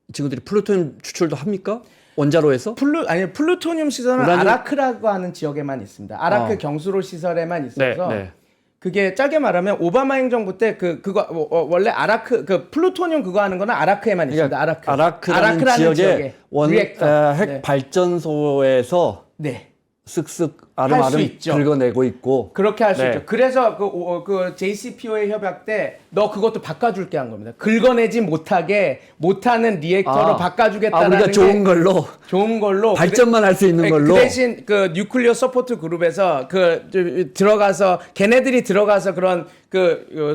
S2: 이 친구들이 플루토늄 추출도 합니까? 원자로에서?
S1: 플루토늄 시설은 아라크라고 하는 지역에만 있습니다. 아라크 경수로 시설에만 있어서
S2: 네.
S1: 그게 짧게 말하면 오바마 행정부 때 그거 원래 아라크 그 플루토늄 그거 하는 거는 아라크에만 있습니다.
S2: 아라크라는 지역에 핵
S1: 네.
S2: 발전소에서
S1: 네.
S2: 쓱쓱
S1: 할수
S2: 아름아름
S1: 있죠.
S2: 긁어내고 있고
S1: 그렇게 할 수
S2: 네.
S1: 있죠. 그래서 그 JCPOA 협약 때 너 그것도 바꿔줄게 한 겁니다. 긁어내지 못하는 리액터로 바꿔주겠다는
S2: 우리가 좋은 걸로 발전만 할 수 있는 걸로
S1: 그 대신 그 뉴클리어 서포트 그룹에서 들어가서 걔네들이 들어가서 그런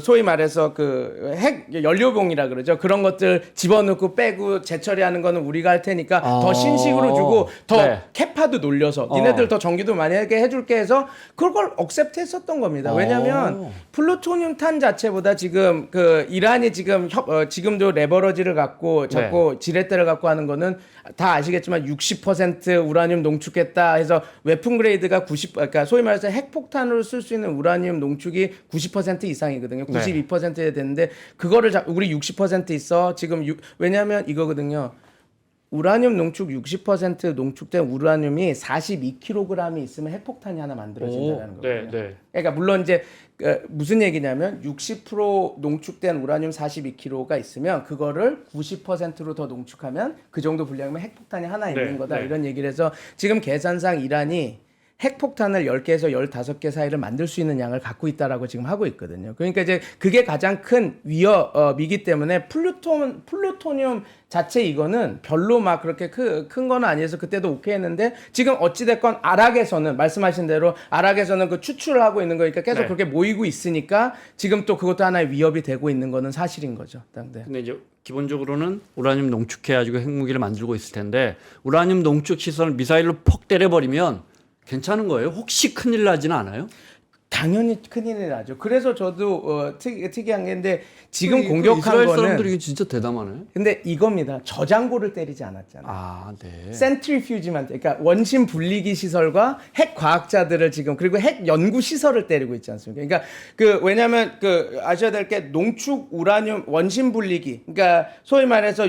S1: 소위 말해서 그 핵 연료봉이라 그러죠. 그런 것들 집어넣고 빼고 재처리하는 거는 우리가 할 테니까 더 신식으로 주고 더
S2: 네.
S1: 캐파도 놀려서 니네들 더 전기도 많이 하게 해줄게 해서 그걸 억셉트 했었던 겁니다. 왜냐면 플루토늄 탄 자체보다 지금 그 이란이 지금 지금도 레버러지를 갖고 자꾸 지렛대를 갖고 하는 거는 다 아시겠지만 60% 우라늄 농축했다 해서 웨폰 그레이드가 그러니까 소위 말해서 핵폭탄으로 쓸 수 있는 우라늄 농축이 90% 이상이거든요. 92%에 되는데 그거를 우리 60% 있어. 지금 왜냐면 이거거든요. 우라늄 농축 60% 농축된 우라늄이 42kg이 있으면 핵폭탄이 하나 만들어진다는 거거든요.
S2: 네.
S1: 그러니까 물론 이제 무슨 얘기냐면 60% 농축된 우라늄 42kg가 있으면 그거를 90%로 더 농축하면 그 정도 분량이면 핵폭탄이 하나 있는 거다. 이런 얘기를 해서 지금 계산상 이란이 핵폭탄을 10개에서 15개 사이를 만들 수 있는 양을 갖고 있다라고 지금 하고 있거든요. 그러니까 이제 그게 가장 큰 위협이기 때문에 플루토늄 자체 이거는 별로 막 그렇게 큰 거는 아니어서 그때도 오케이 했는데 지금 어찌됐건 아락에서는 말씀하신 대로 아락에서는 그 추출을 하고 있는 거니까 계속 그렇게 모이고 있으니까 지금 또 그것도 하나의 위협이 되고 있는 거는 사실인 거죠. 네.
S2: 근데 이제 기본적으로는 우라늄 농축해가지고 핵무기를 만들고 있을 텐데 우라늄 농축 시설을 미사일로 퍽 때려버리면 괜찮은 거예요? 혹시 큰일 나지는 않아요?
S1: 당연히 큰일이 나죠. 그래서 저도 특이한 게 근데 지금 공격한
S2: 이스라엘
S1: 거는
S2: 사람들이 진짜 대담하네.
S1: 근데 이겁니다. 저장고를 때리지 않았잖아요.
S2: 네.
S1: 센트리퓨지만 그러니까 원심 분리기 시설과 핵 과학자들을 지금 그리고 핵 연구 시설을 때리고 있지 않습니까? 그러니까 왜냐하면 아셔야 될 게 농축 우라늄 원심 분리기 그러니까 소위 말해서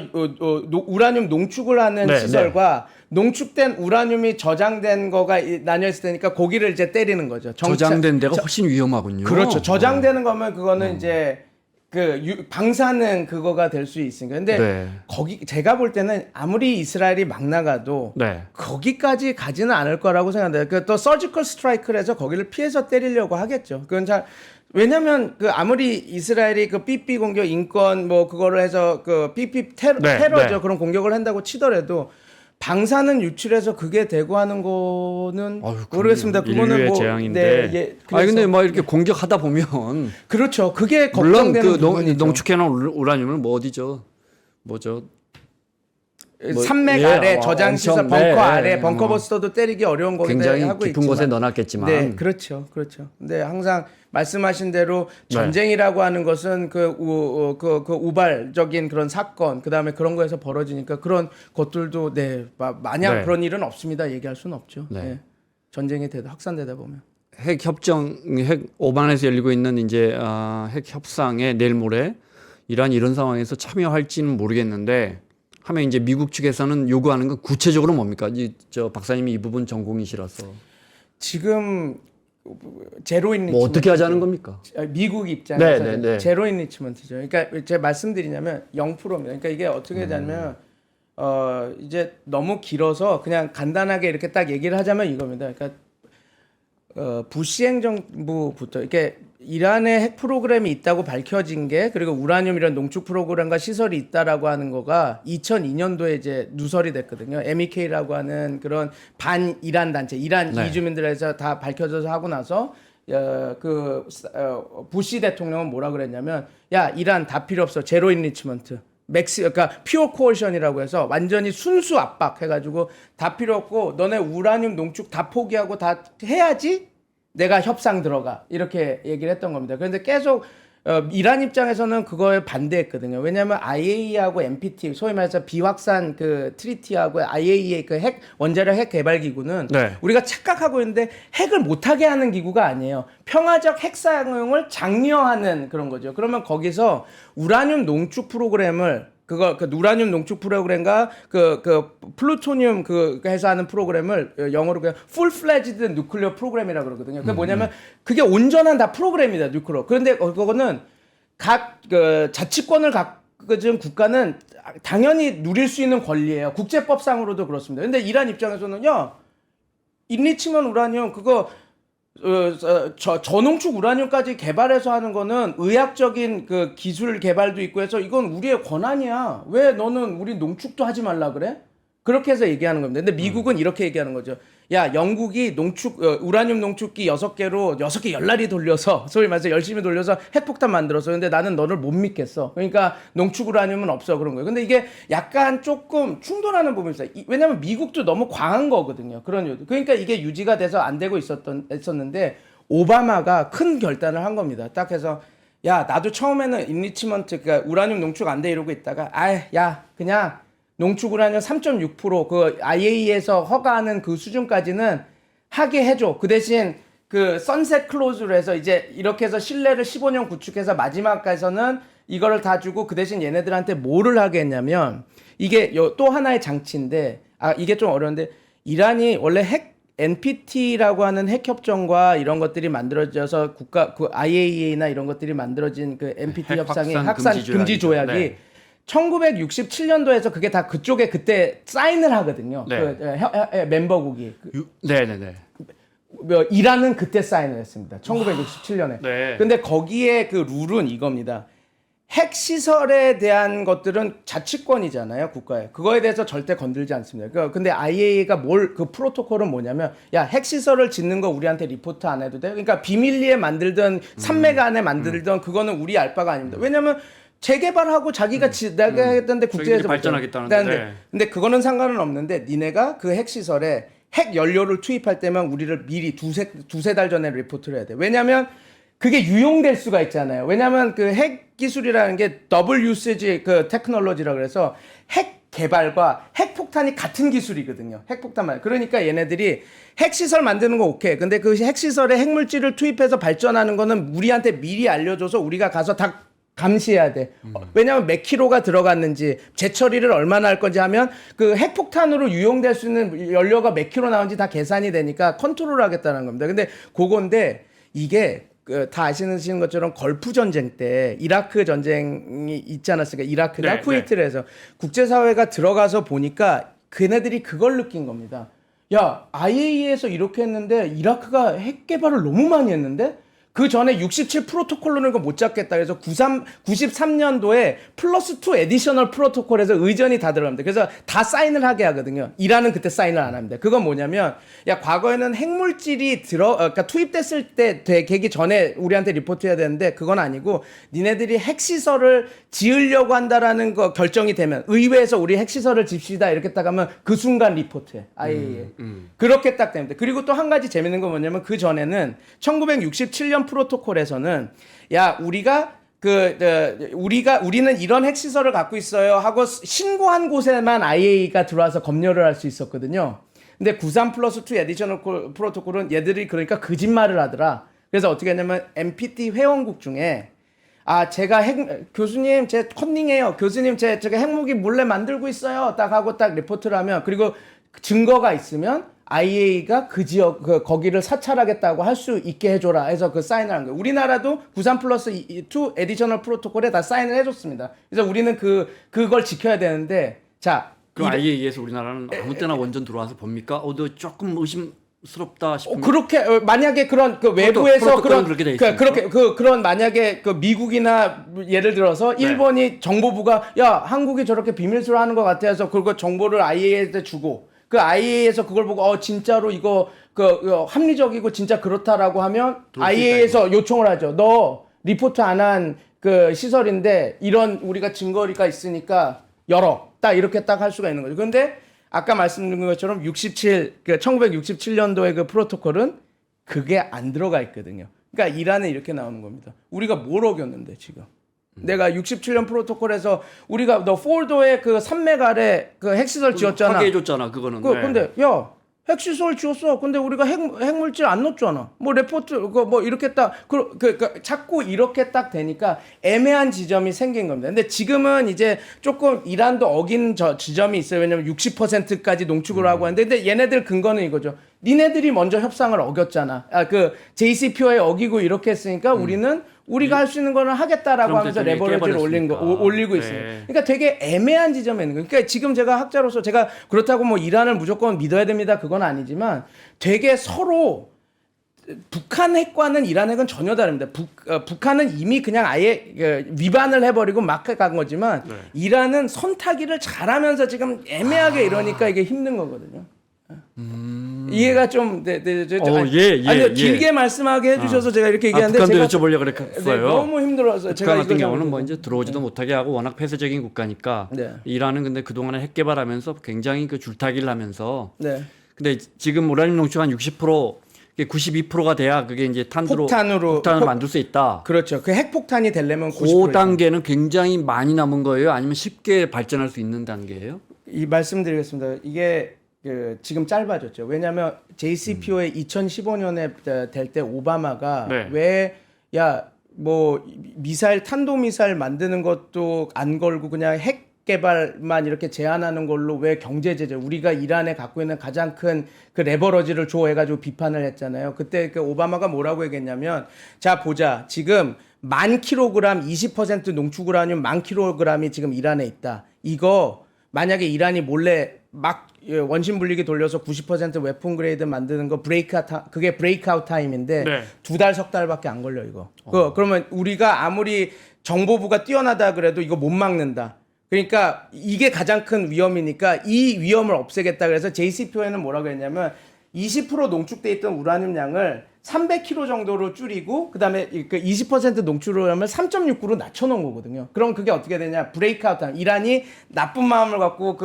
S1: 우라늄 농축을 하는 시설과 농축된 우라늄이 저장된 거가 나뉘어 있을 테니까 거기를 이제 때리는 거죠.
S2: 저장된 데가 훨씬 위험하군요.
S1: 그렇죠. 저장되는 거면 그거는 이제 방사능 그거가 될 수 있으니까. 근데
S2: 네.
S1: 거기 제가 볼 때는 아무리 이스라엘이 막 나가도
S2: 네.
S1: 거기까지 가지는 않을 거라고 생각해요. 또 서지컬 스트라이크를 해서 거기를 피해서 때리려고 하겠죠. 그건 잘 왜냐면 아무리 이스라엘이 삐삐 공격 인권 그거를 해서 삐삐 테러죠.
S2: 네.
S1: 그런 공격을 한다고 치더라도 방사능 유출해서 그게 되고 하는 거는 모르겠습니다. 그거는
S2: 인류의 재앙인데.
S1: 네, 예,
S2: 아니 근데 이렇게 공격하다 보면
S1: 그렇죠. 그게
S2: 물론
S1: 걱정되는 부분이죠.
S2: 농축해놓은 우라늄은 뭐죠?
S1: 산맥 아래 저장 시설 벙커
S2: 네.
S1: 아래 벙커 버스터도 때리기 어려운 거기다
S2: 굉장히
S1: 하고
S2: 깊은
S1: 있지만
S2: 곳에 넣어놨겠지만
S1: 네, 그렇죠. 근데 항상 말씀하신 대로 전쟁이라고 하는 것은 우발적인 그런 사건, 그다음에 그런 거에서 벌어지니까 그런 것들도 마냥
S2: 네.
S1: 그런 일은 없습니다. 얘기할 수는 없죠.
S2: 네.
S1: 네. 전쟁이 확산되다 보면.
S2: 핵 오만에서 열리고 있는 이제 핵 협상에 내일 모레 이란 이런 상황에서 참여할지는 모르겠는데 하면 이제 미국 측에서는 요구하는 건 구체적으로 뭡니까? 저 박사님이 이 부분 전공이시라서
S1: 지금 제로 인리치먼트
S2: 뭐 어떻게 하자는 겁니까?
S1: 미국 입장에서
S2: 네.
S1: 제로 인리치먼트죠. 그러니까 제가 말씀드리냐면 0%입니다. 그러니까 이게 어떻게 되냐면 이제 너무 길어서 그냥 간단하게 이렇게 딱 얘기를 하자면 이겁니다. 그러니까 부시 행정부부터 이렇게 이란의 핵 프로그램이 있다고 밝혀진 게 그리고 우라늄 이런 농축 프로그램과 시설이 있다라고 하는 거가 2002년도에 이제 누설이 됐거든요. MEK라고 하는 그런 반 이란 단체, 이란 이주민들에서 다 밝혀져서 하고 나서 부시 대통령은 뭐라 그랬냐면 야 이란 다 필요 없어 제로 인리치먼트. 그러니까 퓨어 코어션이라고 해서 완전히 순수 압박해가지고 다 필요 없고 너네 우라늄 농축 다 포기하고 다 해야지 내가 협상 들어가 이렇게 얘기를 했던 겁니다. 그런데 계속 이란 입장에서는 그거에 반대했거든요. 왜냐하면 IAEA하고 NPT 소위 말해서 비확산 트리티하고 IAEA 핵 원자력 핵 개발 기구는 우리가 착각하고 있는데 핵을 못하게 하는 기구가 아니에요. 평화적 핵 사용을 장려하는 그런 거죠. 그러면 거기서 우라늄 농축 프로그램을 우라늄 농축 프로그램과 플루토늄 해서 하는 프로그램을 영어로 그냥 full-fledged nuclear program이라고 그러거든요. 그게 뭐냐면 그게 온전한 다 프로그램이다, 뉴클리어. 그런데 그거는 각 자치권을 가진 국가는 당연히 누릴 수 있는 권리예요. 국제법상으로도 그렇습니다. 근데 이란 입장에서는 인리치먼 우라늄 저농축 우라늄까지 개발해서 하는 거는 의학적인 기술 개발도 있고 해서 이건 우리의 권한이야. 왜 너는 우리 농축도 하지 말라 그래? 그렇게 해서 얘기하는 겁니다. 근데 미국은 이렇게 얘기하는 거죠. 야, 영국이 우라늄 농축기 6개로 6개 열날이 돌려서 소위 말해서 열심히 돌려서 핵폭탄 만들었어. 근데 나는 너를 못 믿겠어. 그러니까 농축 우라늄은 없어 그런 거예요. 근데 이게 약간 조금 충돌하는 부분이 있어요. 왜냐면 미국도 너무 과한 거거든요. 그러니까 이게 유지가 돼서 안 되고 있었는데 오바마가 큰 결단을 한 겁니다. 딱 해서 야, 나도 처음에는 인리치먼트 그러니까 우라늄 농축 안 돼 이러고 있다가 야, 그냥 농축 우라늄 3.6% IAEA에서 허가하는 그 수준까지는 하게 해줘. 그 대신 선셋 클로즈로 해서 이제 이렇게 해서 신뢰를 15년 구축해서 마지막까지는 이거를 다 주고 그 대신 얘네들한테 뭐를 하게 했냐면 이게 또 하나의 장치인데 이게 좀 어려운데 이란이 원래 NPT라고 하는 핵협정과 이런 것들이 만들어져서 IAEA나 이런 것들이 만들어진 NPT 협상의 확산 금지 조약이 1967년도에서 그게 다 그쪽에 그때 사인을 하거든요. 멤버국이.
S2: 네네네.
S1: 이란은 그때 사인을 했습니다. 1967년에.
S2: 네.
S1: 근데 거기에 룰은 이겁니다. 핵 시설에 대한 것들은 자치권이잖아요, 국가에. 그거에 대해서 절대 건들지 않습니다. 근데 IAEA가 프로토콜은 뭐냐면, 야, 핵 시설을 짓는 거 우리한테 리포트 안 해도 돼? 그러니까 비밀리에 만들던, 산맥 안에 만들던 그거는 우리 알 바가 아닙니다. 왜냐면 재개발하고 자기가 내가 했던데 국제에서
S2: 발전하겠다는데.
S1: 근데 그거는 상관은 없는데 니네가 핵 시설에 핵 연료를 투입할 때만 우리를 미리 두세 달 전에 리포트를 해야 돼. 왜냐면 그게 유용될 수가 있잖아요. 왜냐면 핵 기술이라는 게 더블 유세지 테크놀로지라 그래서 핵 개발과 핵폭탄이 같은 기술이거든요. 핵폭탄만. 그러니까 얘네들이 핵시설 만드는 거 오케이. 근데 핵시설에 핵물질을 투입해서 발전하는 거는 우리한테 미리 알려줘서 우리가 가서 다 감시해야 돼. 왜냐하면 몇 킬로가 들어갔는지 재처리를 얼마나 할 건지 하면 핵폭탄으로 유용될 수 있는 연료가 몇 킬로 나오는지 다 계산이 되니까 컨트롤하겠다는 겁니다. 근데 그건데 이게 다 아시는 것처럼 걸프 전쟁 때 이라크 전쟁이 있지 않았습니까? 이라크가
S2: 네,
S1: 쿠웨이트를 해서 국제사회가 들어가서 보니까 걔네들이 그걸 느낀 겁니다. 야, IAEA에서 이렇게 했는데 이라크가 핵 개발을 너무 많이 했는데 그 전에 67 프로토콜로는 이거 못 잡겠다. 그래서 93년도에 플러스 2 에디셔널 프로토콜에서 의전이 다 들어갑니다. 그래서 다 사인을 하게 하거든요. 이란은 그때 사인을 안 합니다. 그건 뭐냐면, 야, 과거에는 핵물질이 그러니까 투입됐을 때 되기 전에 우리한테 리포트해야 되는데 그건 아니고 니네들이 핵시설을 지으려고 한다라는 거 결정이 되면 의회에서 우리 핵시설을 집시다 이렇게 딱 하면 그 순간 리포트해. 아예. 그렇게 딱 됩니다. 그리고 또 한 가지 재밌는 건 뭐냐면 그 전에는 1967년 프로토콜에서는 야 우리는 이런 핵시설을 갖고 있어요 하고 신고한 곳에만 IAEA가 들어와서 검열을 할 수 있었거든요. 근데 93 플러스 2 에디셔널 프로토콜은 얘들이 그러니까 거짓말을 하더라. 그래서 어떻게 했냐면 NPT 회원국 중에 제가 교수님 제 컨닝해요. 교수님 제가 핵무기 몰래 만들고 있어요. 딱 하고 딱 리포트를 하면 그리고 증거가 있으면 IAEA가 그 지역 거기를 사찰하겠다고 할 수 있게 해줘라 해서 그 사인을 한 거예요. 우리나라도 93 플러스 2 에디셔널 프로토콜에 다 사인을 해줬습니다. 그래서 우리는 그걸 지켜야 되는데
S2: 그 IAEA에서 우리나라는 아무 때나 원전 들어와서 봅니까? 조금 의심스럽다 싶으면
S1: 그렇게 만약에 그런 그 외부에서 그런 만약에 그 미국이나 예를 들어서 일본이 정보부가 야 한국이 저렇게 비밀스러워 하는 것 같아서 그거 정보를 IAEA한테 주고 그 IAEA에서 그걸 보고 진짜로 이거 합리적이고 진짜 그렇다라고 하면 IAEA에서 요청을 하죠. 너 리포트 안 한 그 시설인데 이런 우리가 증거가 있으니까 열어. 딱 이렇게 딱 할 수가 있는 거죠. 근데 아까 말씀드린 것처럼 1967년도의 그 프로토콜은 그게 안 들어가 있거든요. 그러니까 이란은 이렇게 나오는 겁니다. 우리가 뭘 어겼는데 지금. 내가 67년 프로토콜에서 우리가 너 폴더에 그 3맥 아래 그 핵시설 지었잖아.
S2: 파괴해줬잖아 그거는.
S1: 근데 야 핵시설 지었어. 근데 우리가 핵물질 안 넣었잖아. 뭐 레포트 뭐 이렇게 딱 자꾸 이렇게 딱 되니까 애매한 지점이 생긴 겁니다. 근데 지금은 이제 조금 이란도 어긴 지점이 있어요. 왜냐면 60%까지 농축을 하고 하는데 근데 얘네들 근거는 이거죠. 니네들이 먼저 협상을 어겼잖아. 그 JCPOA 어기고 이렇게 했으니까 우리가 할 수 있는 거는 하겠다라고 하면서 레버리지를 올리고 있습니다. 그러니까 되게 애매한 지점에 있는 거예요. 그러니까 지금 제가 학자로서 제가 그렇다고 뭐 이란을 무조건 믿어야 됩니다. 그건 아니지만 되게 서로 북한 핵과는 이란 핵은 전혀 다릅니다. 북한은 이미 그냥 아예 위반을 해버리고 막 간 거지만 이란은 선타기를 잘하면서 지금 애매하게 이러니까 이게 힘든 거거든요. 이해가 좀 아니요 길게 말씀하게 해주셔서 제가 이렇게 얘기하는데
S2: 북한도 여쭤보려고 그랬어요.
S1: 너무 힘들어서
S2: 북한 같은 경우는 뭐 이제 들어오지도 못하게 하고 워낙 폐쇄적인 국가니까 이란은 근데 그동안에 핵 개발하면서 굉장히 그 줄타기를 하면서 근데 지금 우라늄 농축 한 60% 92%가 돼야 그게 이제 폭탄을 만들 수 있다.
S1: 그렇죠. 그 핵폭탄이 되려면 90%.
S2: 그 단계는 굉장히 많이 남은 거예요? 아니면 쉽게 발전할 수 있는 단계예요?
S1: 이 말씀드리겠습니다. 이게 지금 짧아졌죠. 왜냐하면 JCPOA 2015년에 될 때 오바마가 뭐 미사일 탄도미사일 만드는 것도 안 걸고 그냥 핵 개발만 이렇게 제한하는 걸로 왜 경제 제재 우리가 이란에 갖고 있는 가장 큰 그 레버러지를 줘 해가지고 비판을 했잖아요. 그때 그 오바마가 뭐라고 얘기했냐면 자 보자 지금 10,000kg 20% 농축우라늄 10,000kg이 지금 이란에 있다. 이거 만약에 이란이 몰래 막 원심 분리기 돌려서 90% 웨폰 그레이드 만드는 거 그게 브레이크아웃 타임인데 2달 석 달밖에 안 걸려 이거. 그러면 우리가 아무리 정보부가 뛰어나다 그래도 이거 못 막는다. 그러니까 이게 가장 큰 위험이니까 이 위험을 없애겠다 그래서 JCPOA는 뭐라고 했냐면 20% 농축돼 있던 우라늄 양을 300kg 정도로 줄이고 그다음에 그 20% 농축우라늄을 3.69로 낮춰놓은 거거든요. 그럼 그게 어떻게 되냐? 브레이크아웃 타임. 이란이 나쁜 마음을 갖고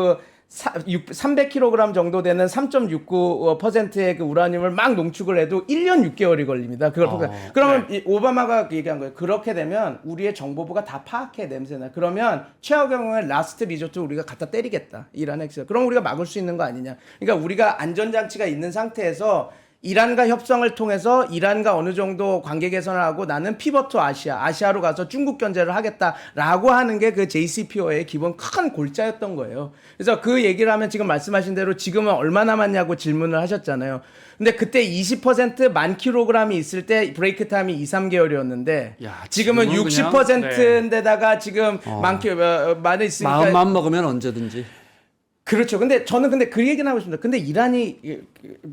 S1: 300kg 정도 되는 3.69%의 그 우라늄을 막 농축을 해도 1년 6개월이 걸립니다. 그러면 오바마가 얘기한 거예요. 그렇게 되면 우리의 정보부가 다 파악해 냄새나. 그러면 최악 경우에 라스트 리조트 우리가 갖다 때리겠다. 이란 핵시설. 그럼 우리가 막을 수 있는 거 아니냐. 그러니까 우리가 안전장치가 있는 상태에서 이란과 협상을 통해서 이란과 어느 정도 관계 개선을 하고 나는 피벗 투 아시아로 가서 중국 견제를 하겠다라고 하는 게 그 JCPOA의 기본 큰 골자였던 거예요. 그래서 그 얘기를 하면 지금 말씀하신 대로 지금은 얼마 남았냐고 질문을 하셨잖아요. 근데 그때 20% 10,000kg이 있을 때 브레이크 타임이 2, 3개월이었는데
S2: 야,
S1: 지금은
S2: 지금은
S1: 60%인데다가 지금 많이 있으니까
S2: 마음만 먹으면 언제든지.
S1: 그렇죠. 근데 저는 그 얘기는 하고 싶습니다. 근데 이란이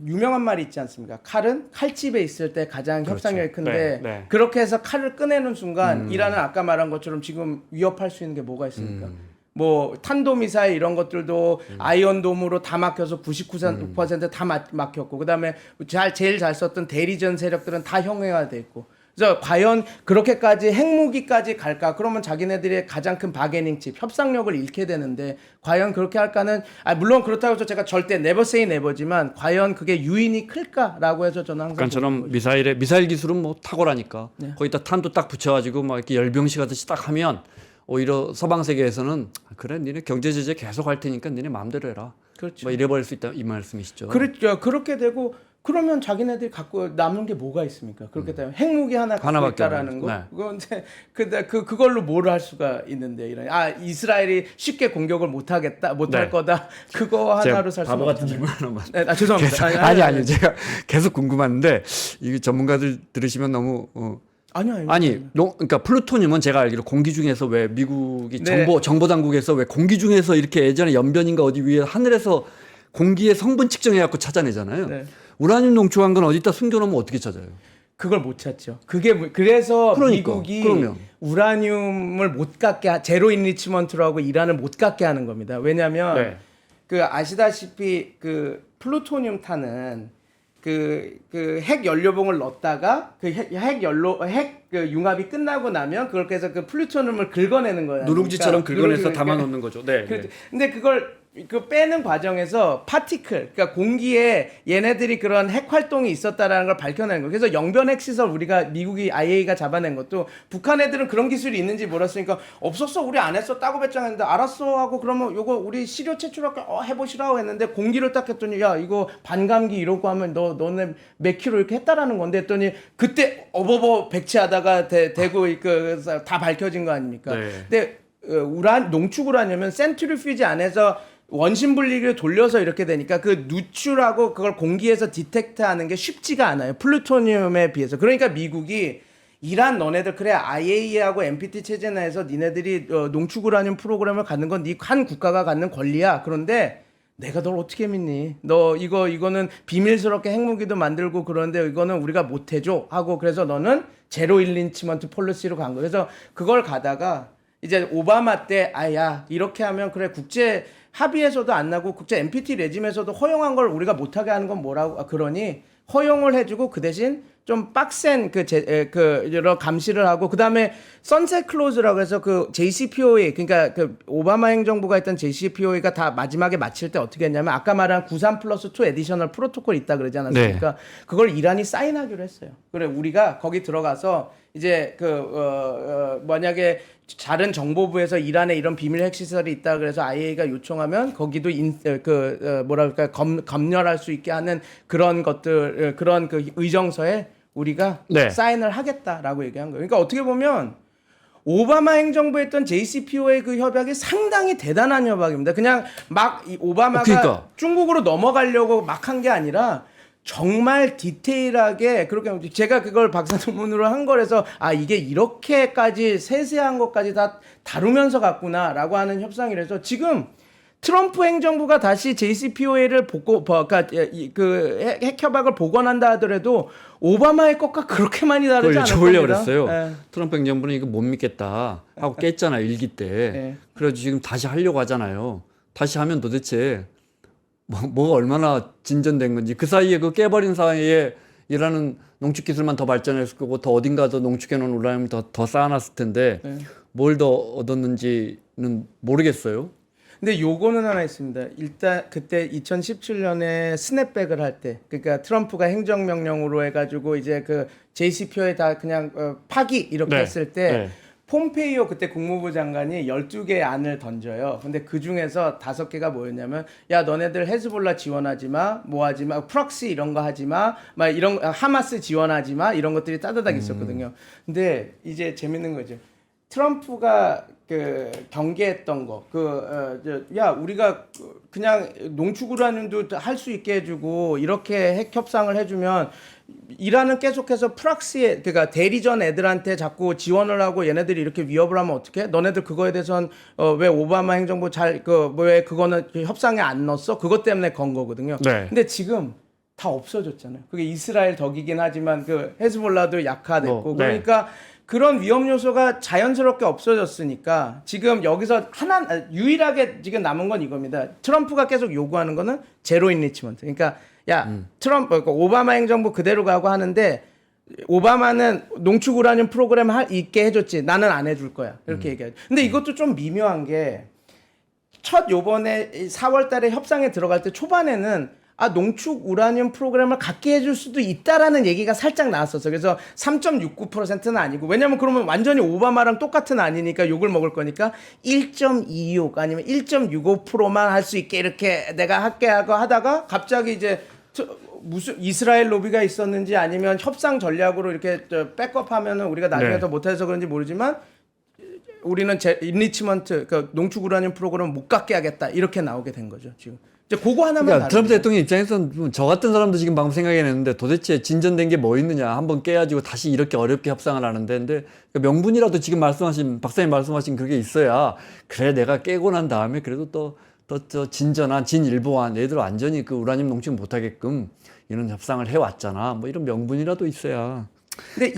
S1: 유명한 말이 있지 않습니까? 칼은 칼집에 있을 때 가장 협상력이 큰데
S2: 네.
S1: 그렇게 해서 칼을 꺼내는 순간 이란은 아까 말한 것처럼 지금 위협할 수 있는 게 뭐가 있습니까? 뭐 탄도미사일 이런 것들도 아이언돔으로 다 막혀서 99% 다 막혔고 그다음에 제일 잘 썼던 대리전 세력들은 다 형해화돼 있고 그래서 과연 그렇게까지 핵무기까지 갈까? 그러면 자기네들의 가장 큰 바게닝 칩, 협상력을 잃게 되는데 과연 그렇게 할까는 물론 그렇다고 해서 제가 절대 never say never지만 과연 그게 유인이 클까라고 해서 저는 항상
S2: 그러니까처럼 미사일 기술은 뭐 탁월하니까 거기다 탄도 딱 붙여가지고 막 이렇게 열병식 하듯이 딱 하면 오히려 서방 세계에서는 그래 니네 경제 제재 계속 할 테니까 니네 마음대로 해라.
S1: 그렇죠.
S2: 뭐 이래버릴 수 있다 이 말씀이시죠.
S1: 그렇죠. 그렇게 되고 그러면 자기네들이 갖고 남는 게 뭐가 있습니까? 그렇게 되면 핵무기 하나 갖고
S2: 하나밖에
S1: 있다라는 거.
S2: 네.
S1: 그건 이제 그걸로 뭘 할 수가 있는데 이런 이스라엘이 쉽게 공격을 못 할
S2: 네.
S1: 거다. 그거 하나로 살 수는
S2: 바보 같은
S1: 없잖아요.
S2: 질문 하나만.
S1: 네, 죄송합니다.
S2: 아니 제가 계속 궁금한데 이게 전문가들 들으시면 너무
S1: 아니요.
S2: 그러니까 플루토늄은 제가 알기로 공기 중에서 왜 미국이
S1: 네.
S2: 정보 당국에서 왜 공기 중에서 이렇게 예전에 연변인가 어디 위에 하늘에서 공기의 성분 측정해 갖고 찾아내잖아요.
S1: 네.
S2: 우라늄 농축한 건 어디다 숨겨놓으면 어떻게 찾아요?
S1: 그걸 못 찾죠. 그래서
S2: 그러니까,
S1: 미국이
S2: 그러면.
S1: 우라늄을 못 갖게 제로 인리치먼트로 하고 이란을 못 갖게 하는 겁니다. 왜냐하면
S2: 네.
S1: 아시다시피 플루토늄 탄은 핵 연료봉을 넣었다가 핵 융합이 끝나고 나면 그걸 해서 플루토늄을 긁어내는 거예요.
S2: 누룽지처럼 긁어내서
S1: 그러니까
S2: 담아놓는 거죠. 네.
S1: 근데 그걸 빼는 과정에서 파티클, 그러니까 공기에 얘네들이 그런 핵 활동이 있었다라는 걸 밝혀내는 거예요. 그래서 영변 핵 시설 미국이 IAEA가 잡아낸 것도 북한 애들은 그런 기술이 있는지 몰랐으니까 없었어 우리 안 했어 따고 배짱했는데 알았어 하고 그러면 요거 우리 시료 채취할게 해보시라고 했는데 공기를 딱 했더니 야 이거 반감기 이러고 하면 너네 몇 킬로 이렇게 했다라는 건데 했더니 그때 어버버 백치하다가 대고 다 밝혀진 거 아닙니까?
S2: 네.
S1: 근데 농축 우라늄은 센트리퓨지 안에서 원심 분리를 돌려서 이렇게 되니까 그 누출하고 그걸 공기에서 디텍트하는 게 쉽지가 않아요. 플루토늄에 비해서. 그러니까 미국이 이란 너네들 그래 IAEA하고 NPT 체제 내에서 니네들이 농축 우라늄 프로그램을 갖는 건 네 한 국가가 갖는 권리야. 그런데 내가 널 어떻게 믿니? 너 이거는 비밀스럽게 핵무기도 만들고 그러는데 이거는 우리가 못 해줘 하고 그래서 너는 제로 인리치먼트 폴리시로 간 거예요. 그래서 그걸 가다가 이제 오바마 때 이렇게 하면 그래 국제 합의에서도 안 나고 국제 NPT 레짐에서도 허용한 걸 우리가 못하게 하는 건 뭐라고 그러니 허용을 해주고 그 대신 좀 빡센 여러 감시를 하고 그 다음에 선셋 클로즈라고 해서 JCPOA 그러니까 오바마 행정부가 했던 JCPOA가 다 마지막에 마칠 때 어떻게 했냐면 아까 말한 93+2 에디셔널 프로토콜 있다 그러지 않았습니까? 네. 그걸 이란이 사인하기로 했어요. 그래 우리가 거기 들어가서 이제 만약에 다른 정보부에서 이란에 이런 비밀 핵시설이 있다 그래서 IAEA가 요청하면 거기도 검열할 수 있게 하는 그런 것들 그런 의정서에 우리가 사인을 하겠다라고 얘기한 거예요. 그러니까 어떻게 보면 오바마 행정부 했던 JCPOA 협약이 상당히 대단한 협약입니다. 그냥 오바마가 중국으로 넘어가려고 막 한 게 아니라 정말 디테일하게 그렇게 제가 그걸 박사 논문으로 한 거라서 이게 이렇게까지 세세한 것까지 다 다루면서 갔구나라고 하는 협상이라서 지금 트럼프 행정부가 다시 JCPOA를 핵 협약을 복원한다 하더라도 오바마의 것과 그렇게 많이 다르지 않을 겁니다.
S2: 그랬어요. 네. 트럼프 행정부는 이거 못 믿겠다 하고 깼잖아요. 일기 때. 네. 그래서 지금 다시 하려고 하잖아요. 다시 하면 도대체 뭐가 얼마나 진전된 건지 그 사이에 깨버린 사이에 이라는 농축 기술만 더 발전했을 거고 더 어딘가 더 농축해 놓은 우라늄을 더 쌓아놨을 텐데 뭘 더 얻었는지는 모르겠어요.
S1: 근데 요거는 하나 있습니다. 일단 그때 2017년에 스냅백을 할 때 그러니까 트럼프가 행정명령으로 해가지고 이제 JCPOA 다 그냥 파기 이렇게 했을 때 폼페이오 그때 국무부 장관이 12개의 안을 던져요. 근데 그 중에서 5개가 뭐였냐면, 야, 너네들 헤즈볼라 지원하지 마, 뭐 하지 마, 프록시 이런 거 하지 마, 막 이런, 하마스 지원하지 마, 이런 것들이 따다닥 있었거든요. 근데 이제 재밌는 거죠. 트럼프가 그 경계했던 거, 야, 우리가 그냥 농축우라늄도 할 수 있게 해주고, 이렇게 핵 협상을 해주면, 이란은 계속해서 프락시에, 그러니까 대리전 애들한테 자꾸 지원을 하고 얘네들이 이렇게 위협을 하면 어떡해? 너네들 그거에 대해서는 왜 오바마 행정부 왜 그거는 협상에 안 넣었어? 그것 때문에 건 거거든요.
S2: 네.
S1: 근데 지금 다 없어졌잖아요. 그게 이스라엘 덕이긴 하지만 그 헤즈볼라도 약화됐고
S2: 네.
S1: 그러니까 그런 위험 요소가 자연스럽게 없어졌으니까 지금 여기서 유일하게 지금 남은 건 이겁니다. 트럼프가 계속 요구하는 거는 제로 인리치먼트. 그러니까 야, 그러니까 오바마 행정부 그대로 가고 하는데 오바마는 농축 우라늄 프로그램 있게 해줬지. 나는 안 해줄 거야. 이렇게 얘기하죠. 근데 이것도 좀 미묘한 게 요번에 4월 달에 협상에 들어갈 때 초반에는 농축 우라늄 프로그램을 갖게 해줄 수도 있다라는 얘기가 살짝 나왔었어요. 그래서 3.69%는 아니고, 왜냐면 그러면 완전히 오바마랑 똑같은 아니니까 욕을 먹을 거니까 1.26 아니면 1.65%만 할 수 있게 이렇게 내가 할게 하고 하다가 갑자기 이제 무슨 이스라엘 로비가 있었는지 아니면 협상 전략으로 이렇게 백업하면은 우리가 나중에 더 못해서 그런지 모르지만 우리는 인리치먼트, 그러니까 농축 우라늄 프로그램 못 갖게 하겠다 이렇게 나오게 된 거죠 지금. 이제 그거 하나만.
S2: 그러니까 트럼프 대통령 입장에서는 저 같은 사람도 지금 방금 생각해냈는데 도대체 진전된 게 뭐 있느냐, 한번 깨가지고 다시 이렇게 어렵게 협상을 하는데, 근데 명분이라도 지금 말씀하신 박사님 말씀하신 그게 있어야 그래 내가 깨고 난 다음에 그래도 또 진전한 진일보한 얘들 완전히 그 우라늄 농축 못하게끔 이런 협상을 해왔잖아. 뭐 이런 명분이라도 있어야.
S1: 근데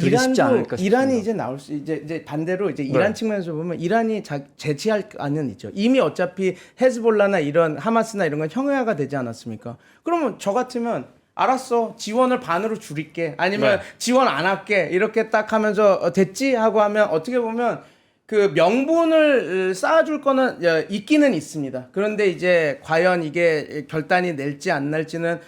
S1: 이란이 이제 나올 수 이제 반대로 이제 이란 측면에서 보면 이란이 제치할 안은 있죠. 이미 어차피 헤즈볼라나 이런 하마스나 이런 건 형해화가 되지 않았습니까? 그러면 저 같으면 알았어, 지원을 반으로 줄일게, 아니면 지원 안 할게 이렇게 딱 하면서 됐지 하고 하면 어떻게 보면 그 명분을 쌓아줄 거는 있기는 있습니다. 그런데 이제 과연 이게 결단이 낼지 안 낼지는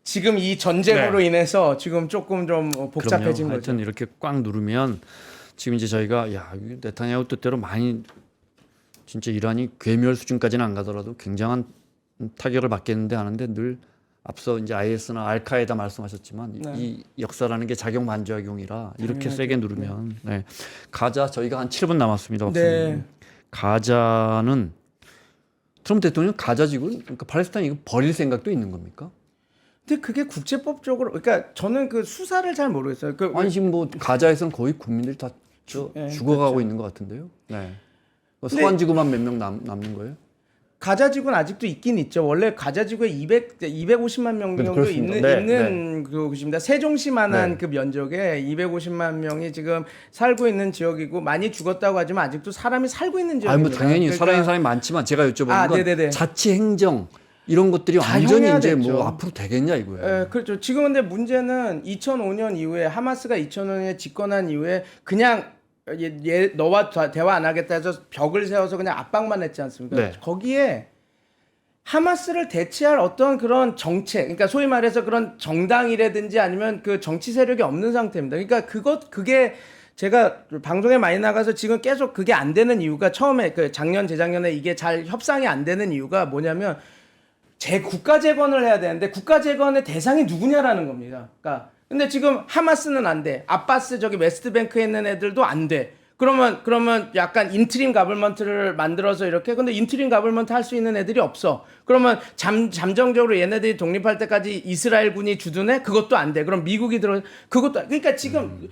S1: 지금 이 전쟁으로 인해서 지금 조금 좀 복잡해진 거죠.
S2: 하여튼 이렇게 꽉 누르면 지금 이제 저희가 네타냐후 뜻대로 많이 진짜 이란이 괴멸 수준까지는 안 가더라도 굉장한 타격을 받겠는데 하는데 늘 앞서 이제 IS나 알카에다 말씀하셨지만 이 역사라는 게 작용 반작용이라 이렇게 세게 누르면 가자 저희가 한 7분 남았습니다. 박사님. 가자는 트럼프 대통령 가자 지구 그러니까 팔레스타인 이거 버릴 생각도 있는 겁니까?
S1: 근데 그게 국제법적으로, 그러니까 저는 그 수사를 잘 모르겠어요.
S2: 아니 지금 뭐 가자에서는 거의 국민들이 다 죽어가고
S1: 그렇죠.
S2: 있는 것 같은데요. 서안지구만 몇 명 남는 거예요?
S1: 가자지구는 아직도 있긴 있죠. 원래 가자지구에 250만 명 정도 있는 그곳입니다. 세종시만한 그 면적에 250만 명이 지금 살고 있는 지역이고, 많이 죽었다고 하지만 아직도 사람이 살고 있는 지역입니다.
S2: 뭐 당연히 살아있는 사람이 많지만 제가 여쭤보는 건 자치 행정 이런 것들이 완전히 이제 뭐 앞으로 되겠냐 이거예요.
S1: 그렇죠. 지금 근데 문제는 2005년 이후에 하마스가 2005년에 집권한 이후에 그냥 너와 대화 안 하겠다 해서 벽을 세워서 그냥 압박만 했지 않습니까? 거기에 하마스를 대체할 어떤 그런 정책, 그러니까 소위 말해서 그런 정당이라든지 아니면 그 정치 세력이 없는 상태입니다. 그러니까 그게 제가 방송에 많이 나가서 지금 계속 그게 안 되는 이유가, 처음에 그 작년 재작년에 이게 잘 협상이 안 되는 이유가 뭐냐면 국가 재건을 해야 되는데 국가 재건의 대상이 누구냐라는 겁니다. 그러니까 근데 지금 하마스는 안 돼. 아바스 저기 웨스트뱅크에 있는 애들도 안 돼. 그러면 약간 인트림 가버먼트를 만들어서 이렇게, 근데 인트림 가버먼트 할 수 있는 애들이 없어. 그러면 잠정적으로 얘네들이 독립할 때까지 이스라엘군이 주둔해? 그것도 안 돼. 그럼 미국이 그것도 그러니까 지금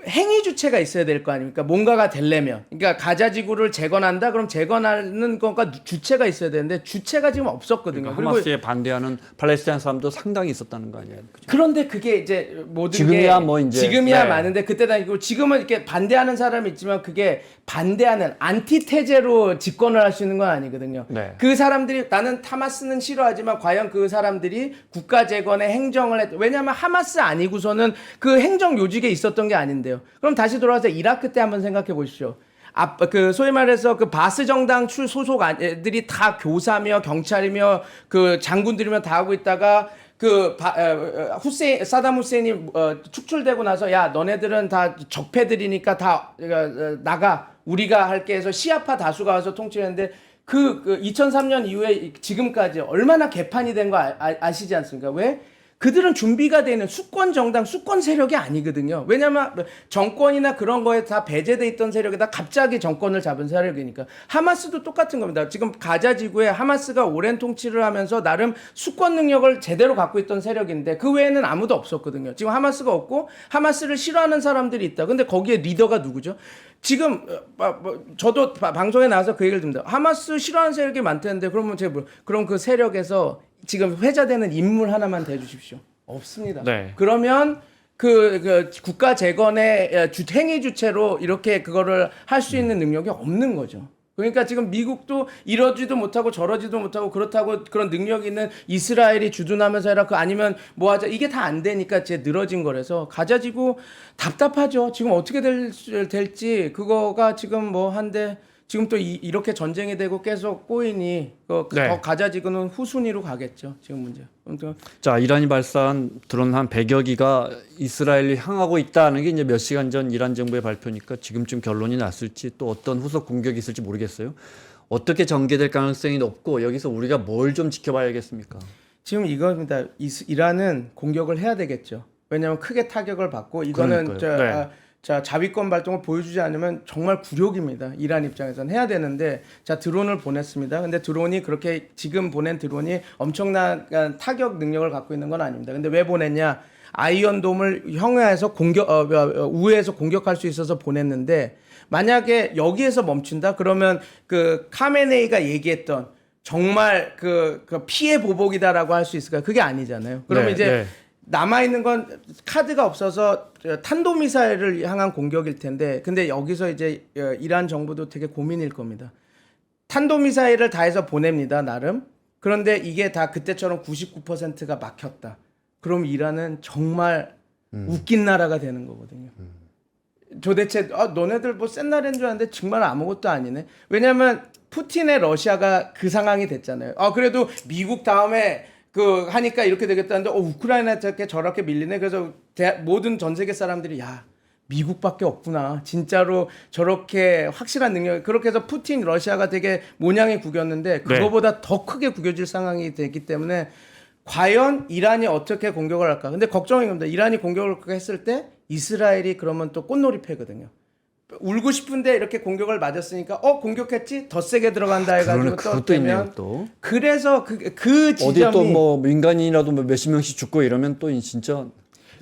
S1: 행위 주체가 있어야 될 거 아닙니까? 뭔가가 되려면. 그러니까 가자 지구를 재건한다? 그럼 재건하는 것과 주체가 있어야 되는데 주체가 지금 없었거든요.
S2: 그러니까 하마스에 반대하는 팔레스타인 사람도 상당히 있었다는 거 아니에요? 그렇죠?
S1: 그런데 그게 이제 모든
S2: 지금이야
S1: 게
S2: 뭐 이제
S1: 지금이야 많은데 그때도 아니고, 지금은 이렇게 반대하는 사람이 있지만 그게 반대하는 안티테제로 집권을 할 수 있는 건 아니거든요. 그 사람들이, 나는 하마스는 싫어하지만 과연 그 사람들이 국가 재건의 행정을 왜냐하면 하마스 아니고서는 그 행정 요직에 있었던 게 아닌데요. 그럼 다시 돌아와서 이라크 때 한번 생각해 보십시오. 그 소위 말해서 그 바스 정당 소속 애들이 다 교사며 경찰이며 그 장군들이며 다 하고 있다가 후세인 사담 후세인이 축출되고 나서 야 너네들은 다 적폐들이니까 다 나가 우리가 할게 해서 시아파 다수가 와서 통치했는데 그 2003년 이후에 지금까지 얼마나 개판이 된 거 아시지 않습니까? 왜? 그들은 준비가 되는 수권 정당, 수권 세력이 아니거든요. 왜냐면 정권이나 그런 거에 다 배제돼 있던 세력에다 갑자기 정권을 잡은 세력이니까. 하마스도 똑같은 겁니다. 지금 가자 지구에 하마스가 오랜 통치를 하면서 나름 수권 능력을 제대로 갖고 있던 세력인데 그 외에는 아무도 없었거든요. 지금 하마스가 없고 하마스를 싫어하는 사람들이 있다. 근데 거기에 리더가 누구죠? 지금 저도 방송에 나와서 그 얘기를 듭니다. 하마스 싫어하는 세력이 많다는데 그러면 제가 그럼 그 세력에서 지금 회자되는 인물 하나만 대주십시오. 없습니다.
S2: 네.
S1: 그러면 그 국가 재건의 행위 주체로 이렇게 그거를 할 수 있는 능력이 없는 거죠. 그러니까 지금 미국도 이러지도 못하고 저러지도 못하고 그렇다고 그런 능력이 있는 이스라엘이 주둔하면서 해라 아니면 뭐 하자 이게 다 안 되니까 제 늘어진 거라서 가자지구 답답하죠. 지금 어떻게 될지 그거가 지금 뭐 한데 지금 또 이렇게 전쟁이 되고 계속 꼬이니
S2: 네.
S1: 더 가자지구는 후순위로 가겠죠. 지금 문제.
S2: 자, 이란이 발사한 드론 한 100여 기가 이스라엘을 향하고 있다는 게 이제 몇 시간 전 이란 정부의 발표니까 지금쯤 결론이 났을지 또 어떤 후속 공격이 있을지 모르겠어요. 어떻게 전개될 가능성이 높고 여기서 우리가 뭘 좀 지켜봐야겠습니까?
S1: 지금 이겁니다. 이란은 공격을 해야 되겠죠. 왜냐하면 크게 타격을 받고 이거는 자위권 발동을 보여주지 않으면 정말 굴욕입니다. 이란 입장에서는 해야 되는데 자 드론을 보냈습니다. 근데 드론이 그렇게 지금 보낸 드론이 엄청난 타격 능력을 갖고 있는 건 아닙니다. 근데 왜 보냈냐? 아이언돔을 형해에서 우회해서 공격할 수 있어서 보냈는데 만약에 여기에서 멈춘다? 그러면 그 카메네이가 얘기했던 정말 그 피해 보복이다라고 할 수 있을까요? 그게 아니잖아요. 그러면 이제 남아있는 건 카드가 없어서 탄도미사일을 향한 공격일 텐데 근데 여기서 이제 이란 정부도 되게 고민일 겁니다. 탄도미사일을 다 해서 보냅니다. 나름. 그런데 이게 다 그때처럼 99%가 막혔다. 그럼 이란은 정말 웃긴 나라가 되는 거거든요. 도대체 너네들 뭐 센 나라인 줄 알았는데 정말 아무것도 아니네. 왜냐면 푸틴의 러시아가 그 상황이 됐잖아요. 그래도 미국 다음에 하니까 이렇게 되겠다는데 우크라이나 저렇게 밀리네. 그래서 모든 전 세계 사람들이 야 미국밖에 없구나. 진짜로 저렇게 확실한 능력. 그렇게 해서 푸틴 러시아가 되게 모양이 구겼는데 그거보다 더 크게 구겨질 상황이 됐기 때문에 과연 이란이 어떻게 공격을 할까? 근데 걱정인 겁니다. 이란이 공격을 했을 때 이스라엘이 그러면 또 꽃놀이패거든요. 울고 싶은데 이렇게 공격을 맞았으니까 공격했지 더 세게 들어간다 해가지고 또 되면 그래서 그 지점이
S2: 어디 또 뭐 민간인이라도 몇십 명씩 죽고 이러면 또 진짜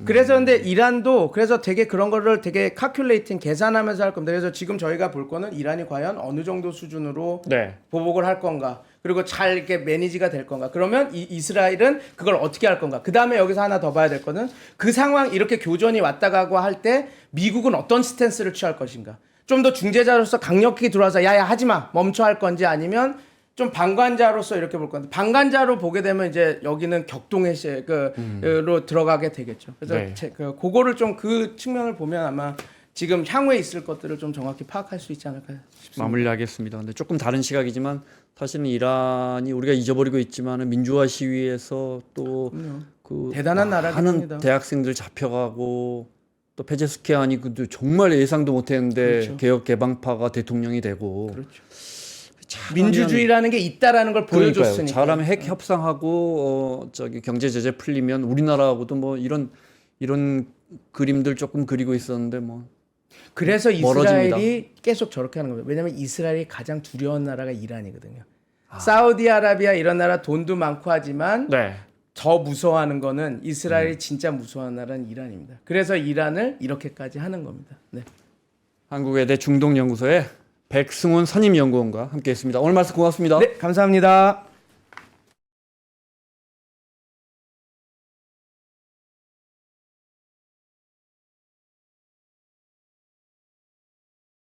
S1: 그래서 근데 이란도 그래서 되게 그런 거를 되게 카큘레이팅 계산하면서 할 겁니다. 그래서 지금 저희가 볼 거는 이란이 과연 어느 정도 수준으로 보복을 할 건가 그리고 잘 이렇게 매니지가 될 건가 그러면 이스라엘은 그걸 어떻게 할 건가 그 다음에 여기서 하나 더 봐야 될 거는 그 상황 이렇게 교전이 왔다 가고 할 때 미국은 어떤 스탠스를 취할 것인가 좀 더 중재자로서 강력히 들어와서 야야 하지마 멈춰 할 건지 아니면 좀 방관자로서 이렇게 볼 건데 방관자로 보게 되면 이제 여기는 격동의 로 들어가게 되겠죠. 그래서 그거를 좀 그 측면을 보면 아마 지금 향후에 있을 것들을 좀 정확히 파악할 수 있지 않을까 싶습니다.
S2: 마무리하겠습니다. 근데 조금 다른 시각이지만 사실은 이란이 우리가 잊어버리고 있지만 민주화 시위에서 또 그
S1: 대단한 나라입니다.
S2: 많은 대학생들 잡혀가고 또 페제스키안이 정말 예상도 못했는데 개혁 개방파가 대통령이 되고
S1: 민주주의라는 게 있다라는 걸 보여줬으니까.
S2: 잘하면 핵 협상하고 경제 제재 풀리면 우리나라하고도 뭐 이런 그림들 조금 그리고 있었는데 뭐
S1: 그래서
S2: 멀어집니다.
S1: 이스라엘이 계속 저렇게 하는 겁니다. 왜냐하면 이스라엘이 가장 두려운 나라가 이란이거든요. 사우디아라비아 이런 나라 돈도 많고 하지만 더 무서워하는 거는 이스라엘이 진짜 무서워하는 나라는 이란입니다. 그래서 이란을 이렇게까지 하는 겁니다.
S2: 한국외대 중동연구소의 백승훈 선임연구원과 함께했습니다. 오늘 말씀 고맙습니다.
S1: 네, 감사합니다.